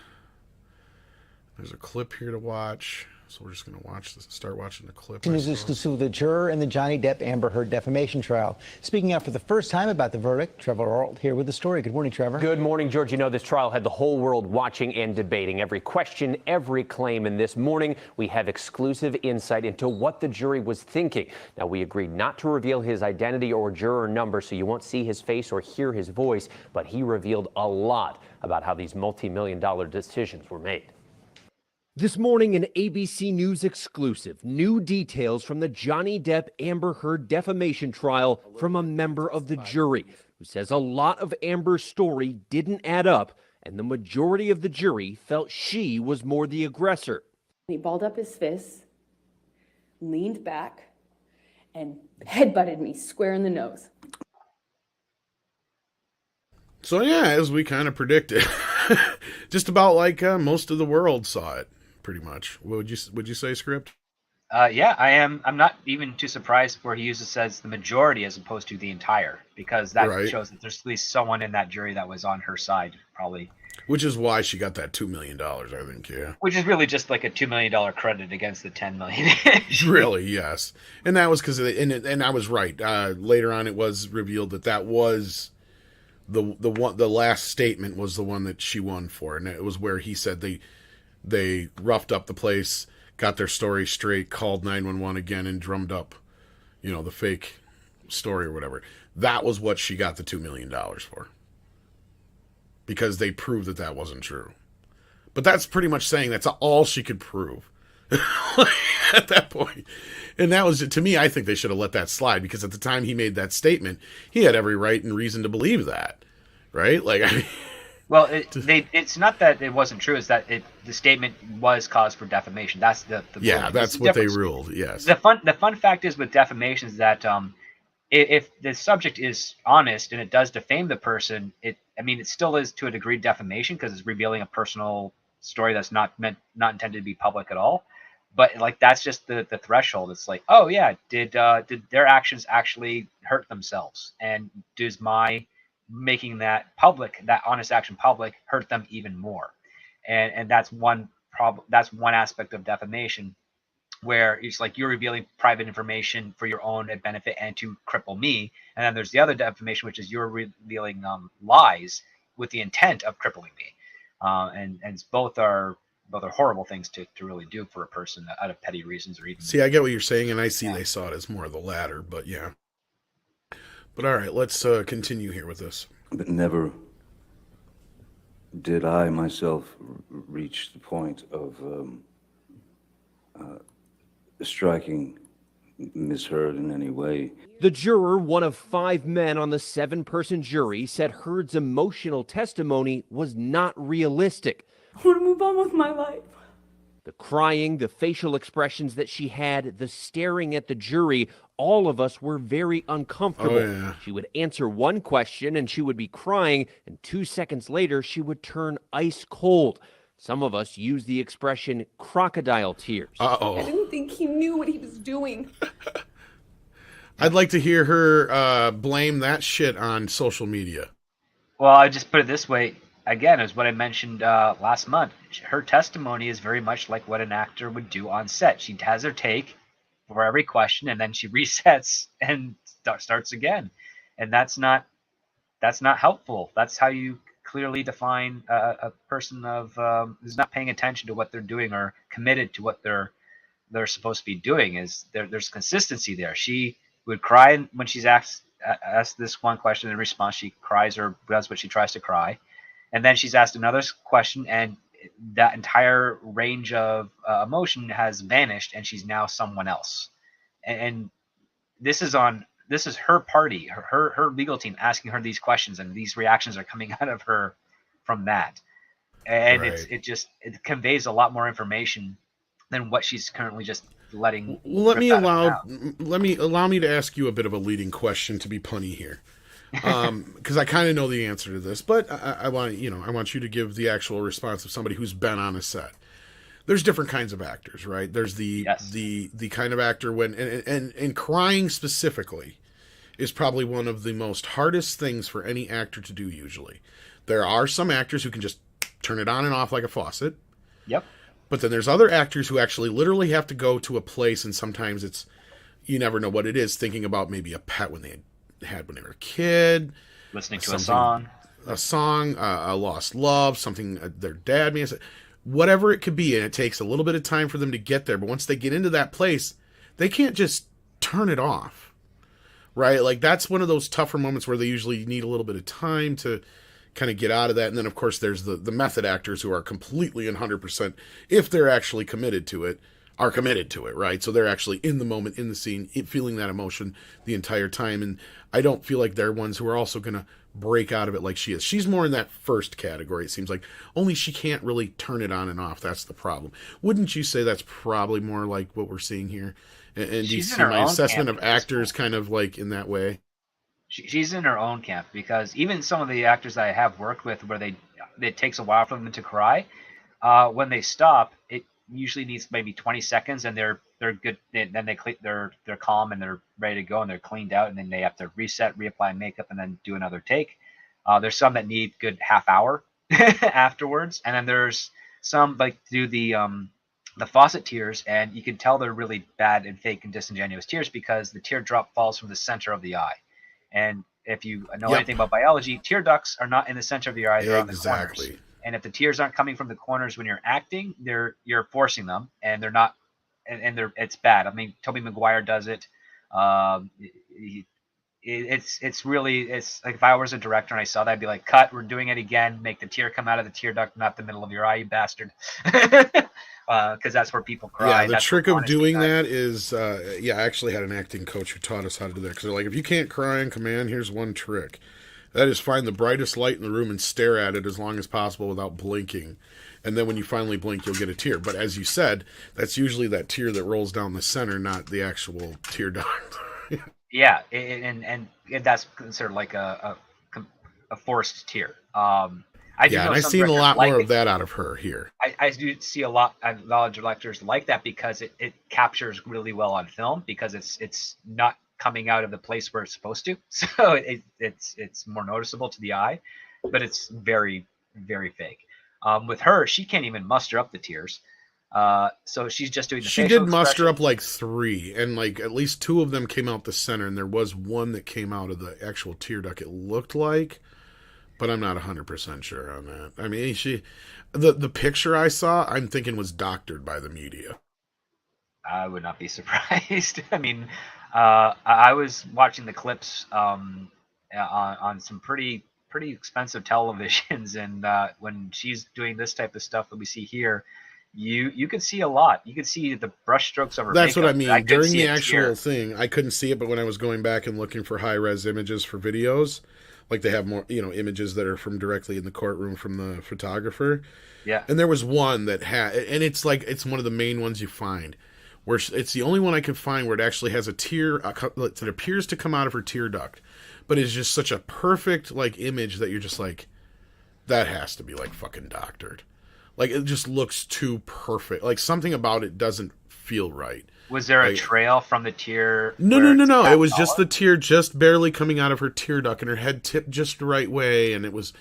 There's a clip here to watch. So we're just going to start watching the clip. News exclusive with the juror in the Johnny Depp Amber Heard defamation trial. Speaking out for the first time about the verdict, Trevor Arlt here with the story. Good morning, Trevor. Good morning, George. You know, this trial had the whole world watching and debating every question, every claim. And this morning, we have exclusive insight into what the jury was thinking. Now, we agreed not to reveal his identity or juror number, so you won't see his face or hear his voice. But he revealed a lot about how these multi-million-dollar decisions were made. This morning, an ABC News exclusive. New details from the Johnny Depp Amber Heard defamation trial from a member of the jury who says a lot of Amber's story didn't add up, and the majority of the jury felt she was more the aggressor. He balled up his fists, leaned back, and headbutted me square in the nose. So yeah, as we kind of predicted, just about like most of the world saw it. Pretty much. Would you say, Script? Yeah, I am. I'm not even too surprised where he says the majority as opposed to the entire, because that shows that there's at least someone in that jury that was on her side, probably. Which is why she got that $2 million, I think. Yeah. Which is really just like a $2 million credit against the $10 million. Really, yes. And that was because, and I was right. Later on, it was revealed that was the last statement was the one that she won for, and it was where he said they roughed up the place, got their story straight, called 911 again, and drummed up, the fake story or whatever. That was what she got the $2 million for. Because they proved that wasn't true. But that's pretty much saying that's all she could prove at that point. And that was, to me, I think they should have let that slide, because at the time he made that statement, he had every right and reason to believe that. Right? Like, I mean... Well, it's not that it wasn't true. It's that the statement was cause for defamation. That's the that's what they ruled. Yes. The fun fact is with defamation is that if the subject is honest and it does defame the person, it still is to a degree defamation because it's revealing a personal story that's not intended to be public at all. But like that's just the threshold. It's like, oh yeah, did their actions actually hurt themselves, and does my making that public, that honest action public, hurt them even more? And that's one problem. That's one aspect of defamation, where it's like you're revealing private information for your own benefit and to cripple me. And then there's the other defamation, which is you're revealing lies with the intent of crippling me. And both are horrible things to really do for a person out of petty reasons or even. See, I get what you're saying, and I see they saw it as more of the latter, but yeah. But all right, let's continue here with this. But never did I myself reach the point of striking Miss Heard in any way. The juror, one of 5 men on the 7-person jury, said Heard's emotional testimony was not realistic. I want to move on with my life. The crying, the facial expressions that she had, the staring at the jury, all of us were very uncomfortable. Oh, yeah. She would answer one question and she would be crying, and 2 seconds later she would turn ice cold. Some of us use the expression crocodile tears. Uh-oh. I didn't think he knew what he was doing. I'd like to hear her blame that shit on social media. Well, I just put it this way. Again, as what I mentioned last month, her testimony is very much like what an actor would do on set. She has her take for every question, and then she resets and starts again. And that's not helpful. That's how you clearly define a person of who's not paying attention to what they're doing or committed to what they're supposed to be doing. Is there's consistency there. She would cry when she's asked this one question. In response, she cries or does what she tries to cry. And then she's asked another question, and that entire range of emotion has vanished, and she's now someone else. And this is her party, her legal team asking her these questions, and these reactions are coming out of her from that. And Right. it conveys a lot more information than what she's currently just letting. Let me rip out of her mouth. allow me to ask you a bit of a leading question to be punny here. Because I kind of know the answer to this, but I want you to give the actual response of somebody who's been on a set. There's different kinds of actors, right? There's the kind of actor when and crying specifically is probably one of the most hardest things for any actor to do. Usually, there are some actors who can just turn it on and off like a faucet. Yep. But then there's other actors who actually literally have to go to a place, and sometimes it's you never know what it is. Thinking about maybe a pet when they had when they were a kid, listening to a song, a lost love, something their dad may have said, whatever it could be, and it takes a little bit of time for them to get there. But once they get into that place, they can't just turn it off, right? Like that's one of those tougher moments where they usually need a little bit of time to kind of get out of that. And then of course there's the method actors who are completely and 100%, if they're actually committed to it, are committed to it, right? So they're actually in the moment, in the scene, feeling that emotion the entire time. And I don't feel like they're ones who are also going to break out of it like she is. She's more in that first category, it seems like. Only she can't really turn it on and off. That's the problem. Wouldn't you say that's probably more like what we're seeing here? And do you see my assessment of actors kind of like in that way? She's in her own camp, because even some of the actors that I have worked with where it takes a while for them to cry, when they stop, it usually needs maybe 20 seconds and they're good. Then they're calm and they're ready to go and they're cleaned out, and then they have to reset, reapply makeup, and then do another take. There's some that need good half hour afterwards, and then there's some like do the faucet tears, and you can tell they're really bad and fake and disingenuous tears because the teardrop falls from the center of the eye. And if you know anything about biology, tear ducts are not in the center of the eye; they're on the corners. And if the tears aren't coming from the corners when you're acting, you're forcing them, and they're not, and it's bad. I mean, Tobey Maguire does it. It's like if I was a director and I saw that, I'd be like, "Cut! We're doing it again. Make the tear come out of the tear duct, not the middle of your eye, you bastard." Because that's where people cry. Yeah, the trick of doing that is, I actually had an acting coach who taught us how to do that. Because they're like, if you can't cry on command, here's one trick. That is, find the brightest light in the room and stare at it as long as possible without blinking. And then when you finally blink, you'll get a tear. But as you said, that's usually that tear that rolls down the center, not the actual tear duct. Yeah, and that's considered like a forced tear. I've seen a lot more of that out of her here. I do see a lot of directors like that because it captures really well on film, because it's not coming out of the place where it's supposed to, so it's more noticeable to the eye, but it's very, very fake. With her, she can't even muster up the tears, so she's just doing the facial facial muster expression. up like 3, and like at least 2 of them came out the center, and there was one that came out of the actual tear duct, it looked like, but I'm not 100% sure on that. I mean, the picture I saw, I'm thinking was doctored by the media. I would not be surprised. I mean, I was watching the clips on some pretty expensive televisions, and when she's doing this type of stuff that we see here, you can see a lot. You can see the brushstrokes of her That's makeup. what I mean. During the actual thing, I couldn't see it, but when I was going back and looking for high-res images for videos, like they have more, images that are from directly in the courtroom from the photographer. Yeah. And there was one that had, and it's one of the main ones you find, where it's the only one I could find where it actually has a tear that appears to come out of her tear duct, but it's just such a perfect image that you're just like, that has to be fucking doctored. It just looks too perfect. Something about it doesn't feel right. Was there a trail from the tear? No. It was just the tear just barely coming out of her tear duct, and her head tipped just the right way, and it was.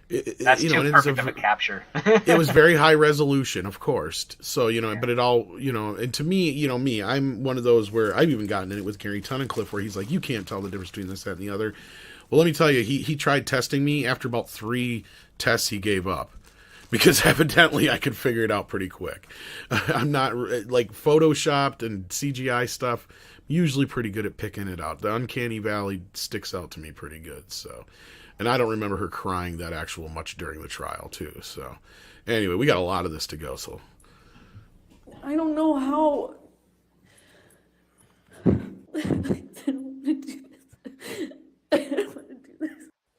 That's too perfect of a capture. It was very high resolution, of course. So but it all and to me, I'm one of those where I've even gotten in it with Gary Tunnicliffe, where he's like, you can't tell the difference between this, that, and the other. Well, let me tell you, he tried testing me. After about 3 tests, he gave up. Because evidently I could figure it out pretty quick. I'm not photoshopped and CGI stuff. Usually pretty good at picking it out. The uncanny valley sticks out to me pretty good. So, and I don't remember her crying that actual much during the trial too. So, anyway, we got a lot of this to go. So, I don't know how. I don't want to do this. I don't want to do this.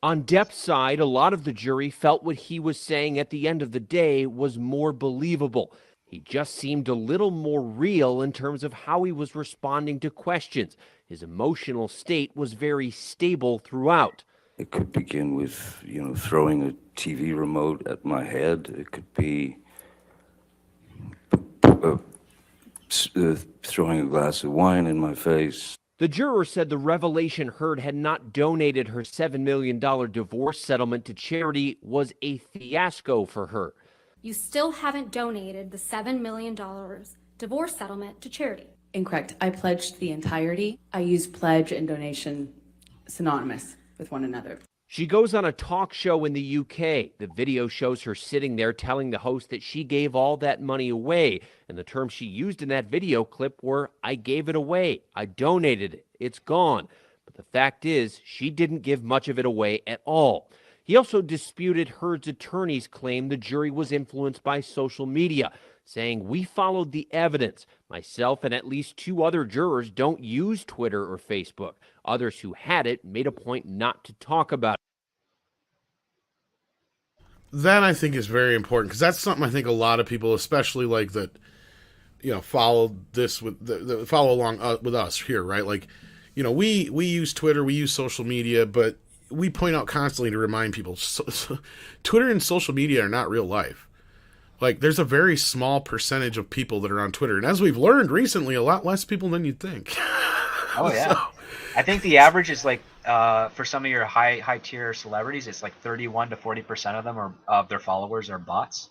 On Depp's side, a lot of the jury felt what he was saying at the end of the day was more believable. He just seemed a little more real in terms of how he was responding to questions. His emotional state was very stable throughout. It could begin with, throwing a TV remote at my head. It could be throwing a glass of wine in my face. The juror said the revelation Heard had not donated her $7 million divorce settlement to charity was a fiasco for her. You still haven't donated the $7 million divorce settlement to charity. Incorrect. I pledged the entirety. I use pledge and donation synonymous with one another. She goes on a talk show in the UK. The video shows her sitting there telling the host that she gave all that money away. And the terms she used in that video clip were, I gave it away. I donated it. It's gone. But the fact is, she didn't give much of it away at all. He also disputed Heard's attorney's claim the jury was influenced by social media, saying, we followed the evidence. Myself and at least 2 other jurors don't use Twitter or Facebook. Others who had it made a point not to talk about it. That I think is very important, because that's something I think a lot of people, especially follow this with follow along with us here, right? We use Twitter, we use social media, but we point out constantly to remind people, Twitter and social media are not real life. There's a very small percentage of people that are on Twitter, and as we've learned recently, a lot less people than you'd think. Oh yeah. So, I think the average is for some of your high tier celebrities, it's 31 to 40% of them of their followers are bots.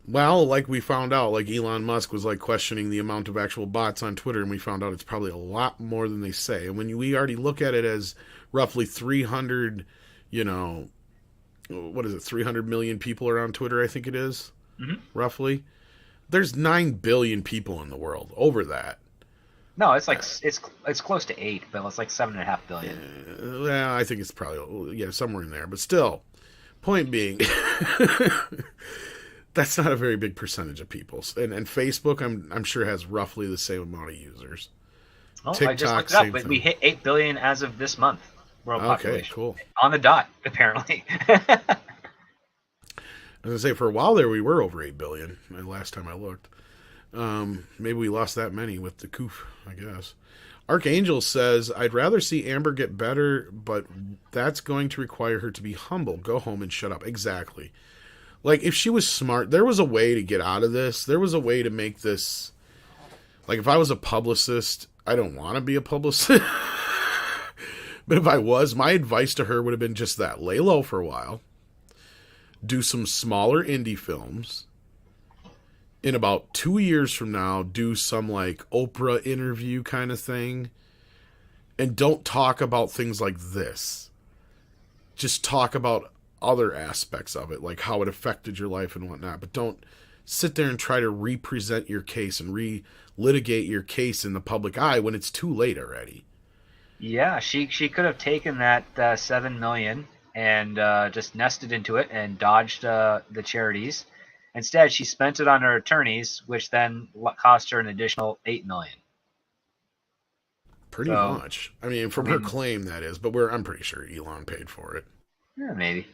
Well, we found out, Elon Musk was questioning the amount of actual bots on Twitter, and we found out it's probably a lot more than they say. And when we already look at it as roughly 300, 300 million people are on Twitter, I think it is, roughly. There's 9 billion people in the world, over that. No, it's it's close to 8, but it's 7.5 billion. Well, I think it's probably somewhere in there. But still, point being, that's not a very big percentage of people. And Facebook, I'm sure has roughly the same amount of users. Oh, TikTok, I just looked it up, but we hit 8 billion as of this month. World population. Okay, cool. On the dot, apparently. I was gonna say, for a while there, we were over 8 billion. Last time I looked. Maybe we lost that many with the coof, I guess. Archangel says, I'd rather see Amber get better, but that's going to require her to be humble. Go home and shut up. Exactly. If she was smart, there was a way to get out of this. There was a way to make this... if I was a publicist, I don't want to be a publicist. But if I was, my advice to her would have been just that. Lay low for a while. Do some smaller indie films. In about 2 years from now, do some Oprah interview kind of thing. And don't talk about things like this. just talk about other aspects of it, like how it affected your life and whatnot, but don't sit there and try to represent your case and re-litigate your case in the public eye when it's too late already. Yeah, she could have taken that $7 million and just nested into it and dodged the charities. Instead, she spent it on her attorneys, which then cost her an additional $8 million. Pretty much. I mean, from her claim, that is, but I'm pretty sure Elon paid for it. Yeah, maybe.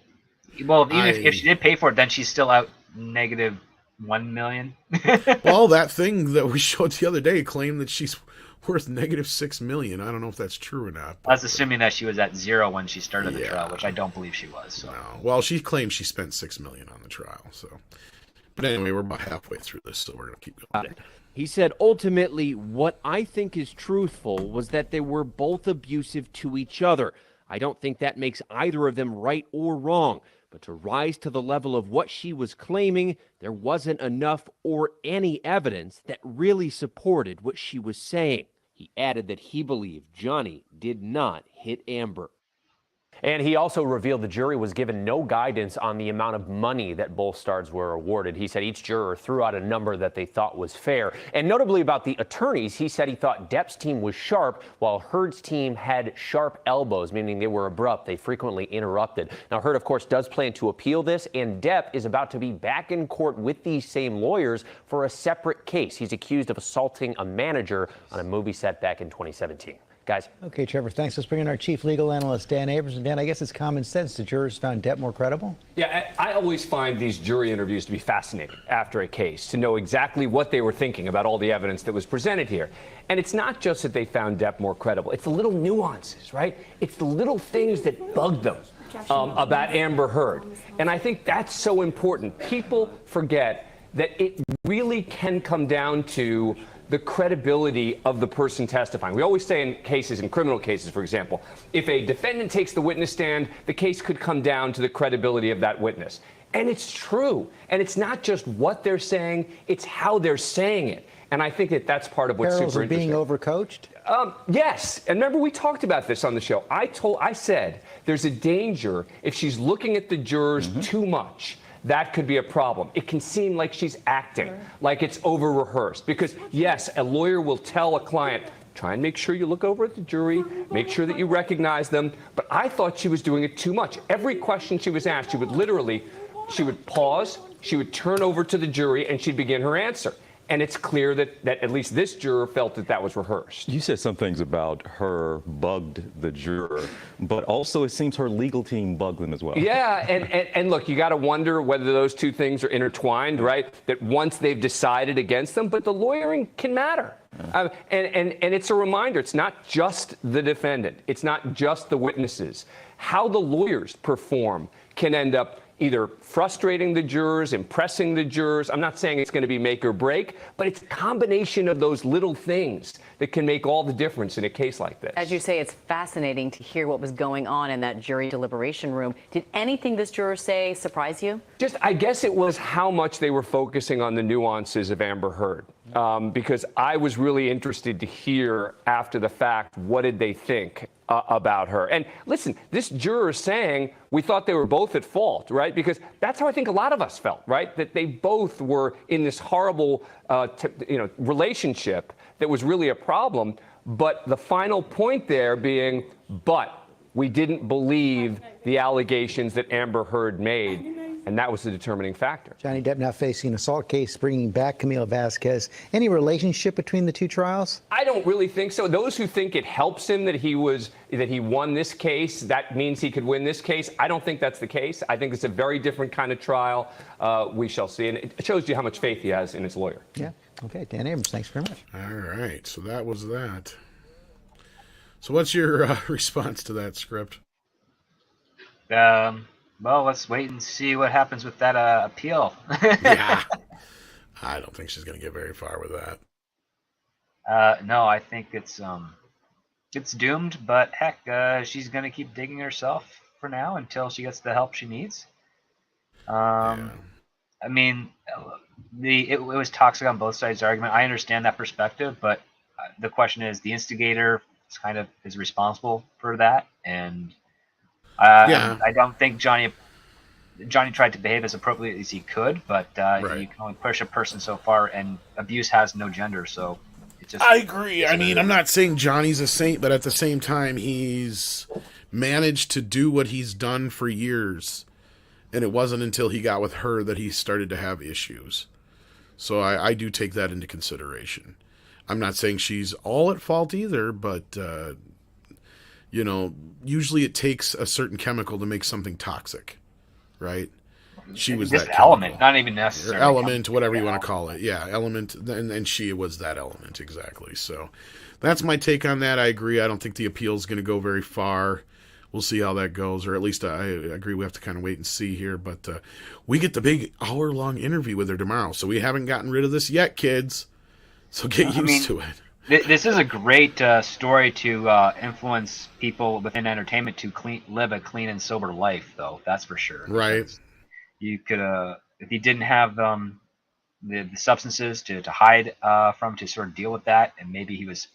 Well, even if she did pay for it, then she's still out negative $1 million. Well, that thing that we showed the other day claimed that she's worth negative $6 million. I don't know if that's true or not. I was assuming that she was at zero when she started the trial, which I don't believe she was. So. No. Well, she claims she spent $6 million on the trial. So, but anyway, we're about halfway through this, so we're gonna keep going. He said, ultimately, what I think is truthful was that they were both abusive to each other. I don't think that makes either of them right or wrong. But to rise to the level of what she was claiming, there wasn't enough or any evidence that really supported what she was saying. He added that he believed Johnny did not hit Amber. And he also revealed the jury was given no guidance on the amount of money that both stars were awarded. He said each juror threw out a number that they thought was fair. And notably about the attorneys, he said he thought Depp's team was sharp, while Heard's team had sharp elbows, meaning they were abrupt. They frequently interrupted. Now, Heard, of course, does plan to appeal this, and Depp is about to be back in court with these same lawyers for a separate case. He's accused of assaulting a manager on a movie set back in 2017. Guys. Okay, Trevor, thanks. Let's bring in our chief legal analyst, Dan Abrams. And Dan, I guess it's common sense the jurors found Depp more credible? Yeah, I always find these jury interviews to be fascinating after a case, to know exactly what they were thinking about all the evidence that was presented here. And it's not just that they found Depp more credible. It's the little nuances, right? It's the little things that bugged them about Amber Heard. And I think that's so important. People forget that it really can come down to the credibility of the person testifying. We always say in criminal cases, for example, if a defendant takes the witness stand, the case could come down to the credibility of that witness. And it's true. And it's not just what they're saying, it's how they're saying it. And I think that that's part of what's super interesting. Being overcoached? Yes. And remember, we talked about this on the show. I said there's a danger if she's looking at the jurors too much. That could be a problem. It can seem like she's acting, like it's over-rehearsed. Because, yes, a lawyer will tell a client, try and make sure you look over at the jury, make sure that you recognize them. But I thought she was doing it too much. Every question she was asked, she would pause, she would turn over to the jury, and she'd begin her answer. And it's clear that at least this juror felt that was rehearsed. You said some things about her bugged the juror, but also it seems her legal team bugged them as well. Yeah, and look, you got to wonder whether those two things are intertwined, right? That once they've decided against them, but the lawyering can matter. And it's a reminder, it's not just the defendant, it's not just the witnesses. How the lawyers perform can end up either frustrating the jurors, impressing the jurors. I'm not saying it's going to be make or break, but it's a combination of those little things that can make all the difference in a case like this. As you say, it's fascinating to hear what was going on in that jury deliberation room. Did anything this juror say surprise you? I guess it was how much they were focusing on the nuances of Amber Heard. Because I was really interested to hear after the fact, what did they think about her? And listen, this juror is saying we thought they were both at fault, right? Because that's how I think a lot of us felt, right? That they both were in this horrible, relationship that was really a problem. But the final point there being, but we didn't believe the allegations that Amber Heard made. And that was the determining factor. Johnny Depp now facing an assault case, bringing back Camila Vasquez. Any relationship between the two trials? I don't really think so. Those who think it helps him that he won this case, that means he could win this case. I don't think that's the case. I think it's a very different kind of trial. We shall see. And it shows you how much faith he has in his lawyer. Yeah. Okay. Dan Abrams, thanks very much. All right. So that was that. So what's your response to that script? Well, let's wait and see what happens with that appeal. Yeah. I don't think she's going to get very far with that. No, I think it's doomed, but heck, she's going to keep digging herself for now until she gets the help she needs. I mean, it was toxic on both sides of the argument. I understand that perspective, but the question is, the instigator is responsible for that, and Yeah. I don't think Johnny tried to behave as appropriately as he could, but you can only push a person so far, and abuse has no gender, so it just... I agree. I mean, I'm not saying Johnny's a saint, but at the same time, he's managed to do what he's done for years, and it wasn't until he got with her that he started to have issues. So I do take that into consideration. I'm not saying she's all at fault either, but, you know, usually it takes a certain chemical to make something toxic, right? She was this that element, chemical. not even necessarily. Or element, whatever you want to call it. Yeah, element, and she was that element, exactly. So that's my take on that. I agree. I don't think the appeal is going to go very far. We'll see how that goes, or at least I agree we have to kind of wait and see here. But we get the big hour-long interview with her tomorrow, so we haven't gotten rid of this yet, kids. So get used to it. This is a great story to influence people within entertainment to live a clean and sober life, though. That's for sure. Right. You could, if he didn't have the substances to hide from, to sort of deal with that, and maybe he was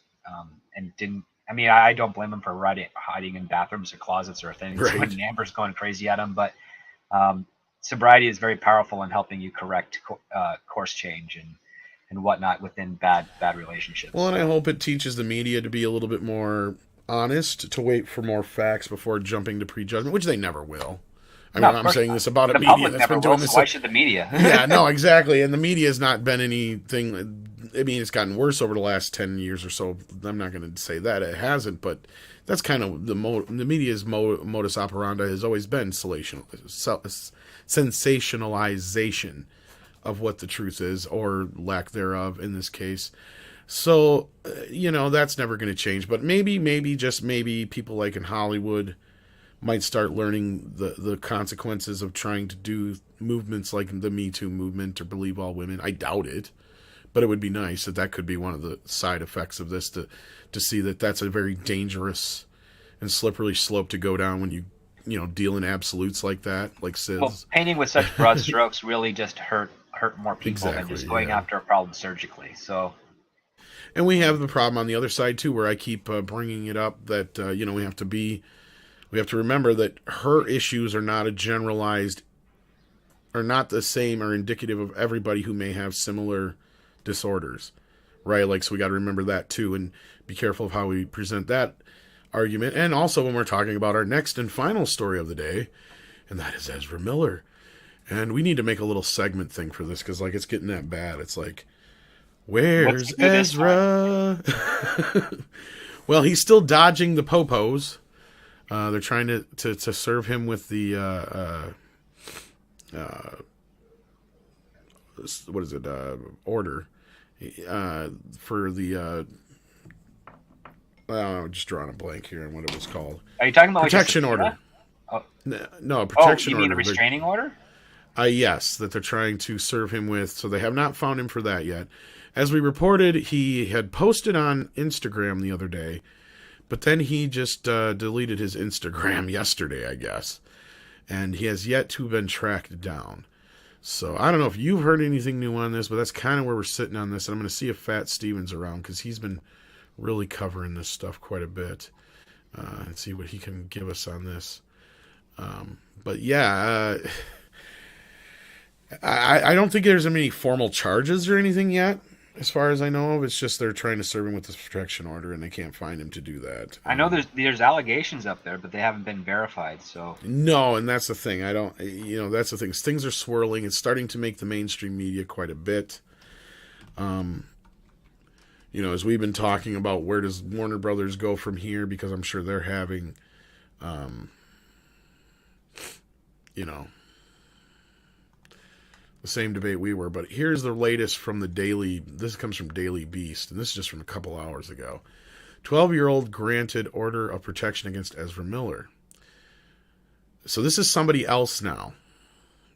and didn't. I mean, I don't blame him for hiding in bathrooms or closets or things when Amber's going crazy at him. But sobriety is very powerful in helping you correct course change and whatnot within bad relationships. Well, and I hope it teaches the media to be a little bit more honest, to wait for more facts before jumping to prejudgment, which they never will. I mean, I'm saying this about a media that's been doing this. Why should the media? Yeah, no, exactly. And the media has not been anything. I mean, it's gotten worse over the last 10 years or so. I'm not going to say that it hasn't, but that's kind of the media's modus operandi has always been sensationalization of what the truth is, or lack thereof in this case. So, you know, that's never going to change. But maybe, just maybe, people like in Hollywood might start learning the consequences of trying to do movements like the Me Too movement or Believe All Women. I doubt it, but it would be nice that could be one of the side effects of this, to see that that's a very dangerous and slippery slope to go down when you deal in absolutes like that, like Sis. Well, painting with such broad strokes really just hurt more people than just going after a problem surgically. So, and we have the problem on the other side too, where I keep bringing it up that we have to remember that her issues are not not the same or indicative of everybody who may have similar disorders, right? Like, so we got to remember that too, and be careful of how we present that argument. And also when we're talking about our next and final story of the day, and that is Ezra Miller. And we need to make a little segment thing for this, because, like, it's getting that bad. It's like, where's Ezra? Well, he's still dodging the popos. They're trying to serve him with the what is it? Order for the just drawing a blank here on what it was called. Are you talking about protection order? Oh. No, protection order. You mean a restraining order? Yes, that they're trying to serve him with. So they have not found him for that yet. As we reported, he had posted on Instagram the other day, but then he just deleted his Instagram yesterday, I guess. And he has yet to have been tracked down. So I don't know if you've heard anything new on this, but that's kind of where we're sitting on this. And I'm going to see if Fat Steven's around, because he's been really covering this stuff quite a bit, and see what he can give us on this. But yeah, I don't think there's any formal charges or anything yet, as far as I know of. It's just they're trying to serve him with this protection order, and they can't find him to do that. I know there's allegations up there, but they haven't been verified. So no, and that's the thing. That's the thing. Things are swirling. It's starting to make the mainstream media quite a bit. As we've been talking about, where does Warner Brothers go from here? Because I'm sure they're having, the same debate we were. But here's the latest from the Daily. This comes from Daily Beast, and this is just from a couple hours ago. 12-year-old granted order of protection against Ezra Miller. So this is somebody else now.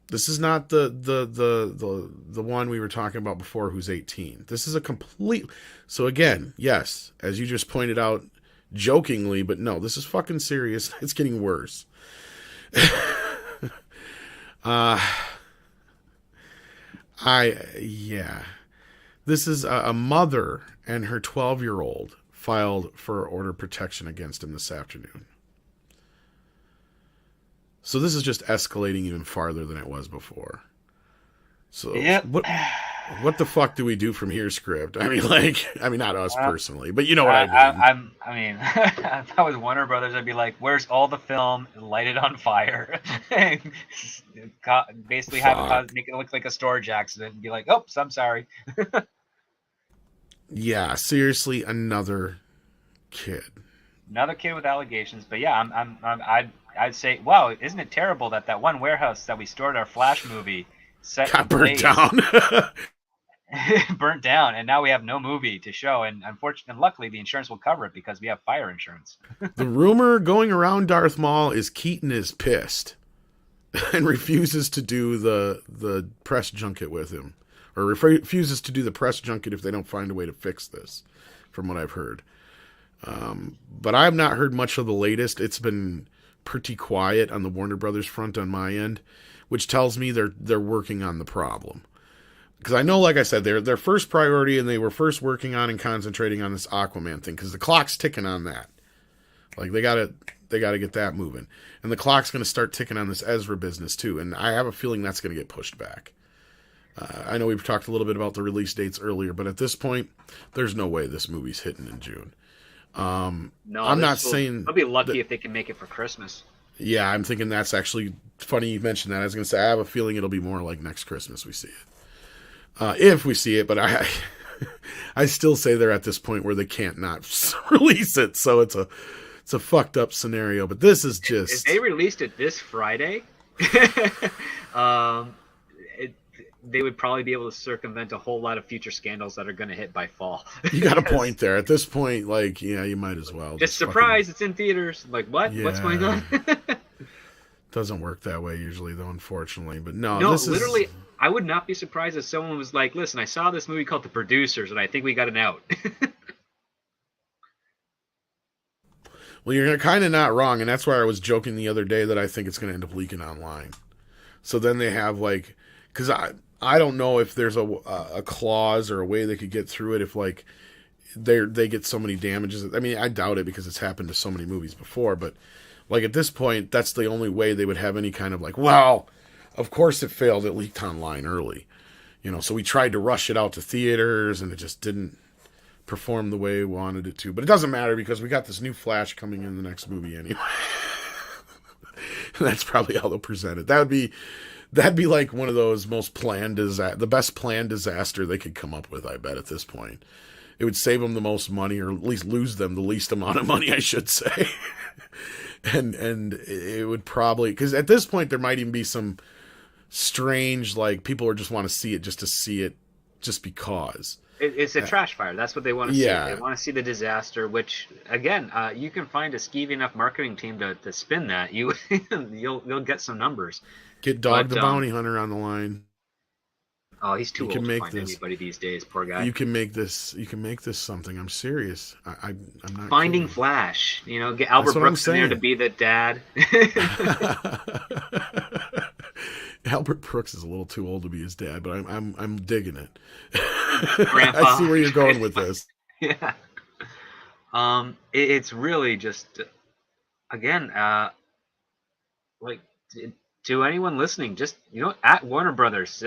This is not the one we were talking about before, who's 18. This is a complete... So again, yes, as you just pointed out jokingly, but no, this is fucking serious. It's getting worse. This is a mother and her 12-year-old filed for order of protection against him this afternoon. So this is just escalating even farther than it was before. So Yep. what the fuck do we do from here, script? I mean, not us personally, but you know what I mean. I mean, if I was Warner Brothers, I'd be like, "Where's all the film? Light it on fire, and basically make it look like a storage accident, and be like, "Oops, I'm sorry." Yeah, seriously, another kid. Another kid with allegations, but yeah, I'd say, wow, isn't it terrible that one warehouse that we stored our Flash movie got burnt down. Burnt down, and now we have no movie to show. And unfortunately, luckily, the insurance will cover it because we have fire insurance. The rumor going around Darth Maul is Keaton is pissed and refuses to do the press junket with him, or refuses to do the press junket if they don't find a way to fix this, from what I've heard. But I have not heard much of the latest. It's been pretty quiet on the Warner Brothers front on my end, which tells me they're working on the problem. Because I know, like I said, their first priority, and they were first working on and concentrating on this Aquaman thing, because the clock's ticking on that. Like, they gotta get that moving. And the clock's going to start ticking on this Ezra business, too. And I have a feeling that's going to get pushed back. I know we've talked a little bit about the release dates earlier, but at this point, there's no way this movie's hitting in June. No, I'm not saying... I'll be lucky if they can make it for Christmas. Yeah, I'm thinking that's actually funny you mentioned that. I was going to say, I have a feeling it'll be more like next Christmas we see it. If we see it, but I still say they're at this point where they can't not release it, so it's a fucked up scenario. But this is just... If they released it this Friday, they would probably be able to circumvent a whole lot of future scandals that are going to hit by fall. You got a point there. At this point, like, yeah, you might as well. Just surprise, it's in theaters. Like, what? Yeah. What's going on? Doesn't work that way usually, though, unfortunately. But no, this literally... I would not be surprised if someone was like, listen, I saw this movie called The Producers, and I think we got an out. Well, you're kind of not wrong, and that's why I was joking the other day that I think it's going to end up leaking online. So then they have, like... Because I don't know if there's a clause or a way they could get through it if, like, they get so many damages. I mean, I doubt it because it's happened to so many movies before, but, like, at this point, that's the only way they would have any kind of, like, well... Of course it failed. It leaked online early. So we tried to rush it out to theaters, and it just didn't perform the way we wanted it to. But it doesn't matter because we got this new Flash coming in the next movie anyway. That's probably how they'll present it. That'd be like one of those most planned the best planned disaster they could come up with, I bet, at this point. It would save them the most money, or at least lose them the least amount of money, I should say. and it would probably... Because at this point, there might even be some... strange, like, people just want to see it just to see it just because it's a trash fire. That's what they want to see. Yeah. They want to see the disaster, which again, you can find a skeevy enough marketing team to spin that. You'll get some numbers. Get Dog the Bounty Hunter on the line. Oh, he's too old to find anybody these days, poor guy. You can make this something. I'm serious. I'm not Finding kidding. Flash, get Albert Brooks in there to be the dad. Albert Brooks is a little too old to be his dad, but I'm digging it. Grandpa. I see where you're going with this. Yeah. It's really just, again, like, to anyone listening, just, at Warner Brothers,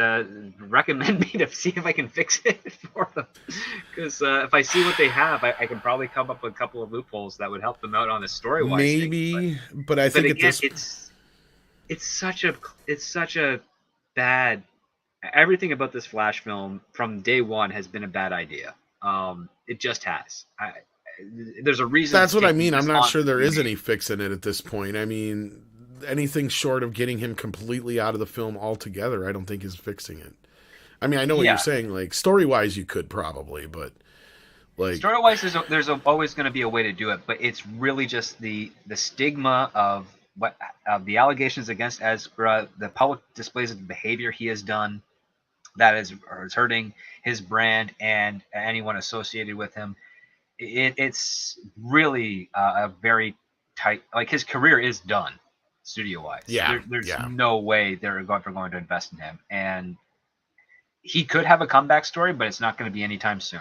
recommend me to see if I can fix it for them. Because if I see what they have, I can probably come up with a couple of loopholes that would help them out on the story-wise Maybe, but I think again, it's such a bad... Everything about this Flash film from day one has been a bad idea. It just has. There's a reason. That's what I mean. I'm not sure there is any fix in it at this point. I mean, anything short of getting him completely out of the film altogether, I don't think is fixing it. I mean, I know what you're saying. Like, story-wise, you could probably, but like story-wise, there's always going to be a way to do it. But it's really just the stigma of the allegations against Ezra, the public displays of the behavior he has done that is hurting his brand and anyone associated with him. It's really a very tight, like, his career is done studio-wise. Yeah, there's no way they're going to invest in him, and he could have a comeback story, but it's not going to be anytime soon.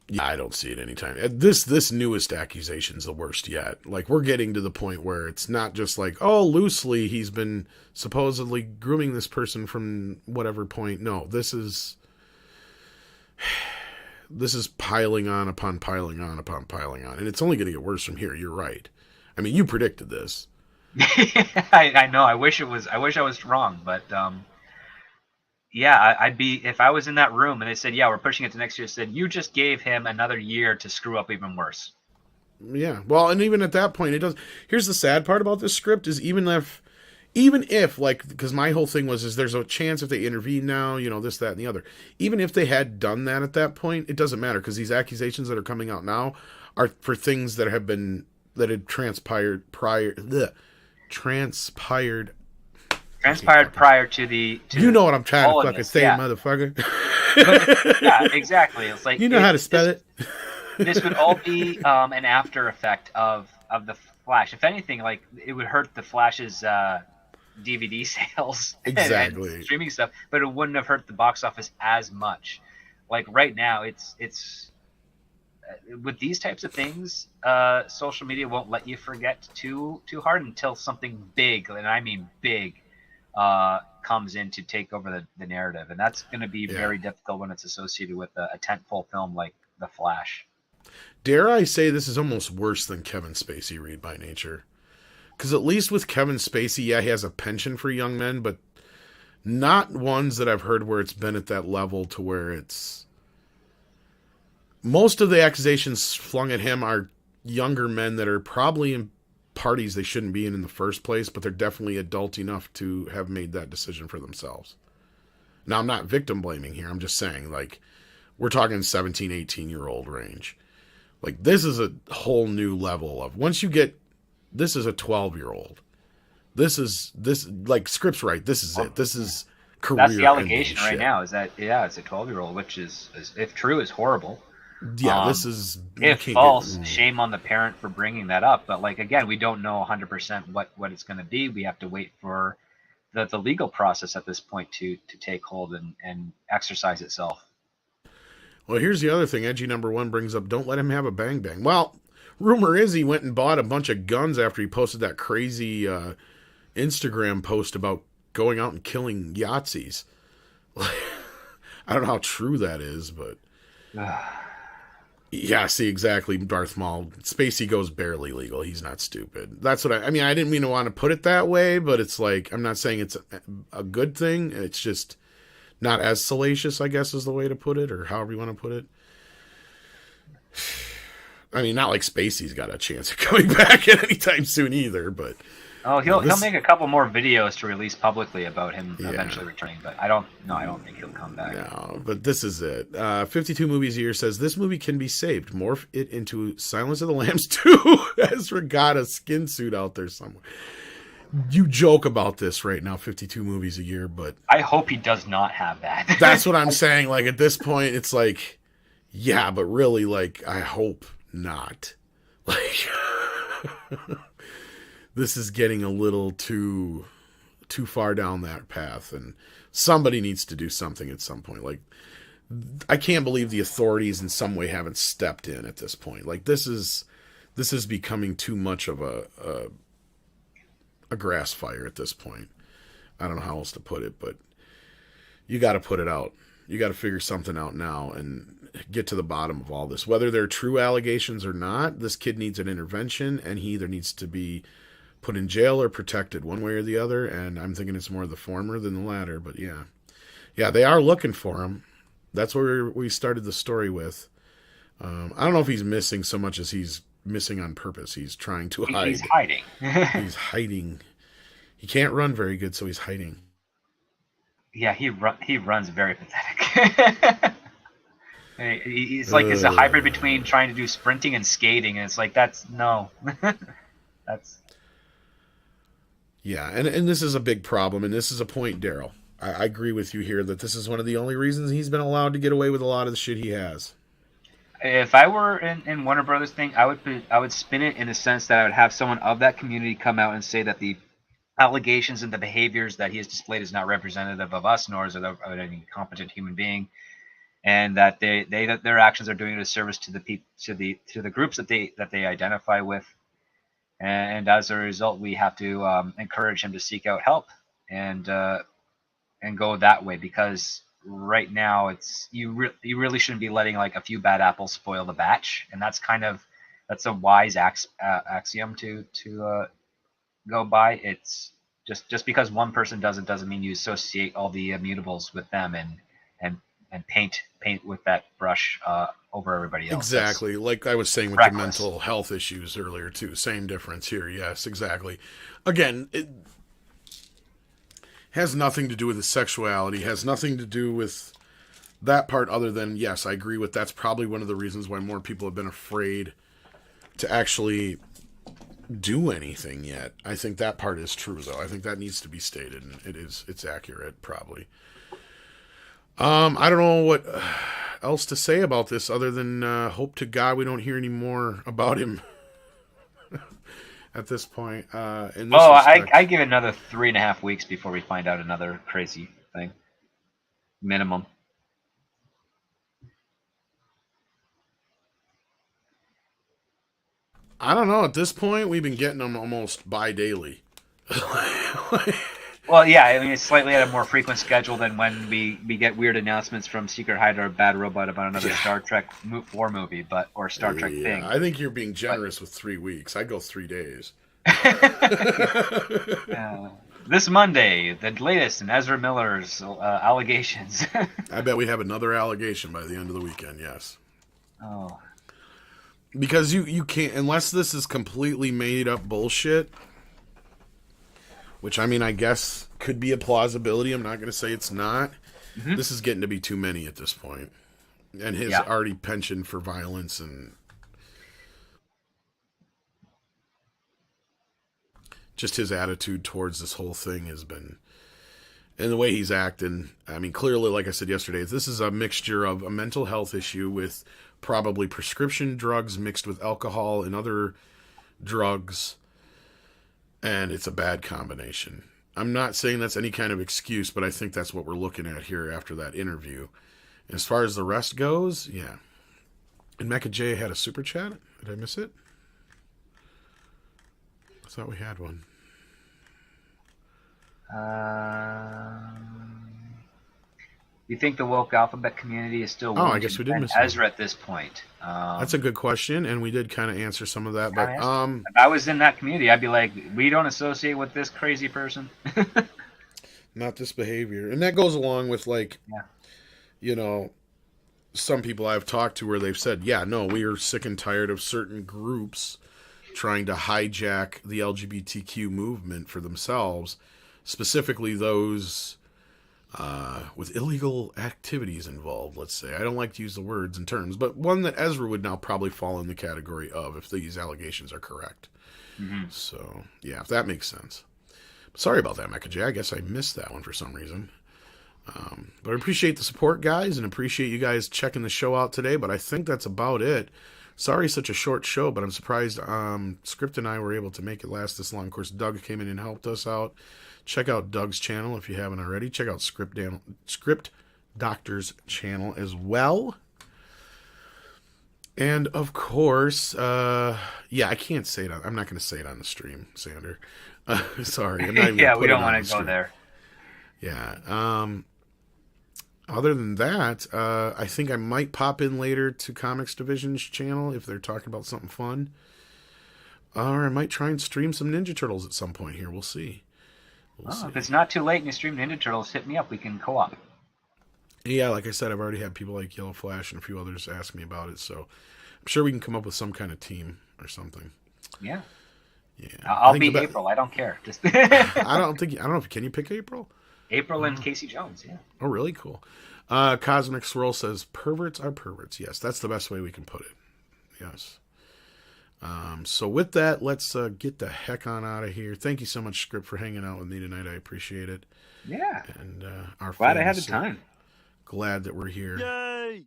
Yeah, I don't see it anytime. This newest accusation's the worst yet. Like, we're getting to the point where it's not just like, oh, loosely he's been supposedly grooming this person from whatever point. No, this is piling on upon piling on upon piling on, and it's only going to get worse from here. You're right. I mean, you predicted this. I know. I wish I was wrong, but yeah, I'd be, if I was in that room and they said, yeah, we're pushing it to next year, said you just gave him another year to screw up even worse. Yeah. Well, and even at that point, it does. Here's the sad part about this script is even if like, because my whole thing was, is there's a chance if they intervene now, you know, this, that, and the other. Even if they had done that at that point, it doesn't matter, because these accusations that are coming out now are for things that had transpired prior. Transpired prior to the. You know what I'm trying to fucking say, yeah. motherfucker. But, yeah, exactly. It's like, you know how to spell it. This would all be an after effect of the Flash. If anything, like, it would hurt the Flash's DVD sales exactly. and streaming stuff, but it wouldn't have hurt the box office as much. Like right now, it's with these types of things, social media won't let you forget too hard until something big, and I mean big, comes in to take over the narrative, and that's going to be very difficult when it's associated with a tentpole film like The Flash. Dare I say this is almost worse than Kevin Spacey read by nature? Because at least with Kevin Spacey, yeah, he has a penchant for young men, but not ones that I've heard where it's been at that level to where it's... Most of the accusations flung at him are younger men that are probably in parties they shouldn't be in the first place, but they're definitely adult enough to have made that decision for themselves. Now, I'm not victim blaming here. I'm just saying, like, we're talking 17, 18-year-old range. Like, this is a whole new level of, once you get, this is a 12-year-old. This, like, Script's right. This is it. This is career. That's the allegation right now, is that, yeah, it's a 12-year-old, which is, if true, is horrible. Yeah, this is... If false, shame on the parent for bringing that up. But, like, again, we don't know 100% what it's going to be. We have to wait for the legal process at this point to take hold and exercise itself. Well, here's the other thing. Edgy number one brings up, don't let him have a bang bang. Well, rumor is he went and bought a bunch of guns after he posted that crazy Instagram post about going out and killing Yahtzees. I don't know how true that is, but... Yeah, see, exactly, Darth Maul. Spacey goes barely legal. He's not stupid. That's what I mean, I didn't mean to want to put it that way, but it's like, I'm not saying it's a good thing. It's just not as salacious, I guess, is the way to put it, or however you want to put it. I mean, not like Spacey's got a chance of coming back at any time soon either, but... Oh, he'll make a couple more videos to release publicly about him eventually returning, but I don't think he'll come back. No, but this is it. 52 Movies a Year says, this movie can be saved. Morph it into Silence of the Lambs 2. Ezra got a skin suit out there somewhere. You joke about this right now, 52 movies a year, but... I hope he does not have that. That's what I'm saying. Like, at this point, it's like, yeah, but really, like, I hope not. Like... This is getting a little too far down that path, and somebody needs to do something at some point. Like, I can't believe the authorities in some way haven't stepped in at this point. Like, this is becoming too much of a grass fire at this point. I don't know how else to put it, but you got to put it out. You got to figure something out now and get to the bottom of all this. Whether they're true allegations or not, this kid needs an intervention, and he either needs to be put in jail or protected, one way or the other, and I'm thinking it's more the former than the latter, but yeah, they are looking for him. That's where we started the story with. I don't know if he's missing so much as he's missing on purpose. He's trying to hide. He's hiding. He's hiding. He can't run very good, so he's hiding. Yeah, he runs very pathetic. He's like it's a hybrid between trying to do sprinting and skating, and it's like that's. Yeah, and this is a big problem, and this is a point, Daryl. I agree with you here that this is one of the only reasons he's been allowed to get away with a lot of the shit he has. If I were in Warner Brothers thing, I would spin it in the sense that I would have someone of that community come out and say that the allegations and the behaviors that he has displayed is not representative of us, nor is it of any competent human being. and that their actions are doing a service to the groups that they identify with, and as a result, we have to encourage him to seek out help and go that way, because right now it's you really shouldn't be letting like a few bad apples spoil the batch, and that's a wise axiom to go by. It's just because one person doesn't mean you associate all the immutables with them and paint with that brush over everybody else. Exactly. Like I was saying with reckless. the mental health issues earlier too. Same difference here. Yes, exactly. Again, it has nothing to do with his sexuality, has nothing to do with that part other than, yes, I agree with that's probably one of the reasons why more people have been afraid to actually do anything yet. I think that part is true, though. I think that needs to be stated, and it's accurate, probably. I don't know what else to say about this other than hope to God we don't hear any more about him at this point. I give it another 3.5 weeks before we find out another crazy thing. Minimum. I don't know. At this point, we've been getting them almost bi-daily. Well, yeah, I mean, it's slightly at a more frequent schedule than when we get weird announcements from Secret Hydra or Bad Robot about another Star Trek 4 movie, or Star Trek thing. I think you're being generous with 3 weeks. I'd go 3 days. This Monday, the latest in Ezra Miller's allegations. I bet we have another allegation by the end of the weekend, yes. Oh. Because you can't, unless this is completely made up bullshit, which I mean, I guess could be a plausibility. I'm not going to say it's not. Mm-hmm. This is getting to be too many at this point. And his already penchant for violence and just his attitude towards this whole thing has been, and the way he's acting. I mean, clearly, like I said yesterday, this is a mixture of a mental health issue with probably prescription drugs mixed with alcohol and other drugs. And it's a bad combination. I'm not saying that's any kind of excuse, but I think that's what we're looking at here after that interview. As far as the rest goes, yeah. And Mecca J had a super chat. Did I miss it? I thought we had one. You think the woke alphabet community is still I guess we did miss Ezra at this point? That's a good question, and we did kind of answer some of that. But if I was in that community, I'd be like, we don't associate with this crazy person. Not this behavior. And that goes along with, like, you know, some people I've talked to where they've said, yeah, no, we are sick and tired of certain groups trying to hijack the LGBTQ movement for themselves, specifically those with illegal activities involved, let's say. I don't like to use the words and terms, but one that Ezra would now probably fall in the category of if these allegations are correct. Mm-hmm. So, yeah, if that makes sense. Sorry about that, Mecca J. I guess I missed that one for some reason. But I appreciate the support, guys, and appreciate you guys checking the show out today, but I think that's about it. Sorry such a short show, but I'm surprised Script and I were able to make it last this long. Of course, Doug came in and helped us out. Check out Doug's channel if you haven't already. Check out Script Doctor's channel as well. And, of course, I can't say it. I'm not going to say it on the stream, Sander. Sorry. I'm not even we don't want to go there. Yeah. Other than that, I think I might pop in later to Comics Division's channel if they're talking about something fun. Or I might try and stream some Ninja Turtles at some point here. We'll see. If it's not too late and you stream Ninja Turtles, hit me up. We can co-op. Yeah, like I said, I've already had people like Yellow Flash and a few others ask me about it, so I'm sure we can come up with some kind of team or something. Yeah. Yeah. I'll be April. I don't care. Just I don't know. Can you pick April? April and Casey Jones, yeah. Oh, really? Cool. Cosmic Swirl says, perverts are perverts. Yes, that's the best way we can put it. Yes. So with that, let's get the heck on out of here. Thank you so much, Script, for hanging out with me tonight. I appreciate it. Yeah. And glad I had the time. Glad that we're here. Yay!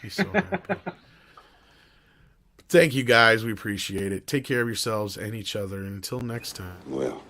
He's so happy. Thank you, guys. We appreciate it. Take care of yourselves and each other. And until next time. Well.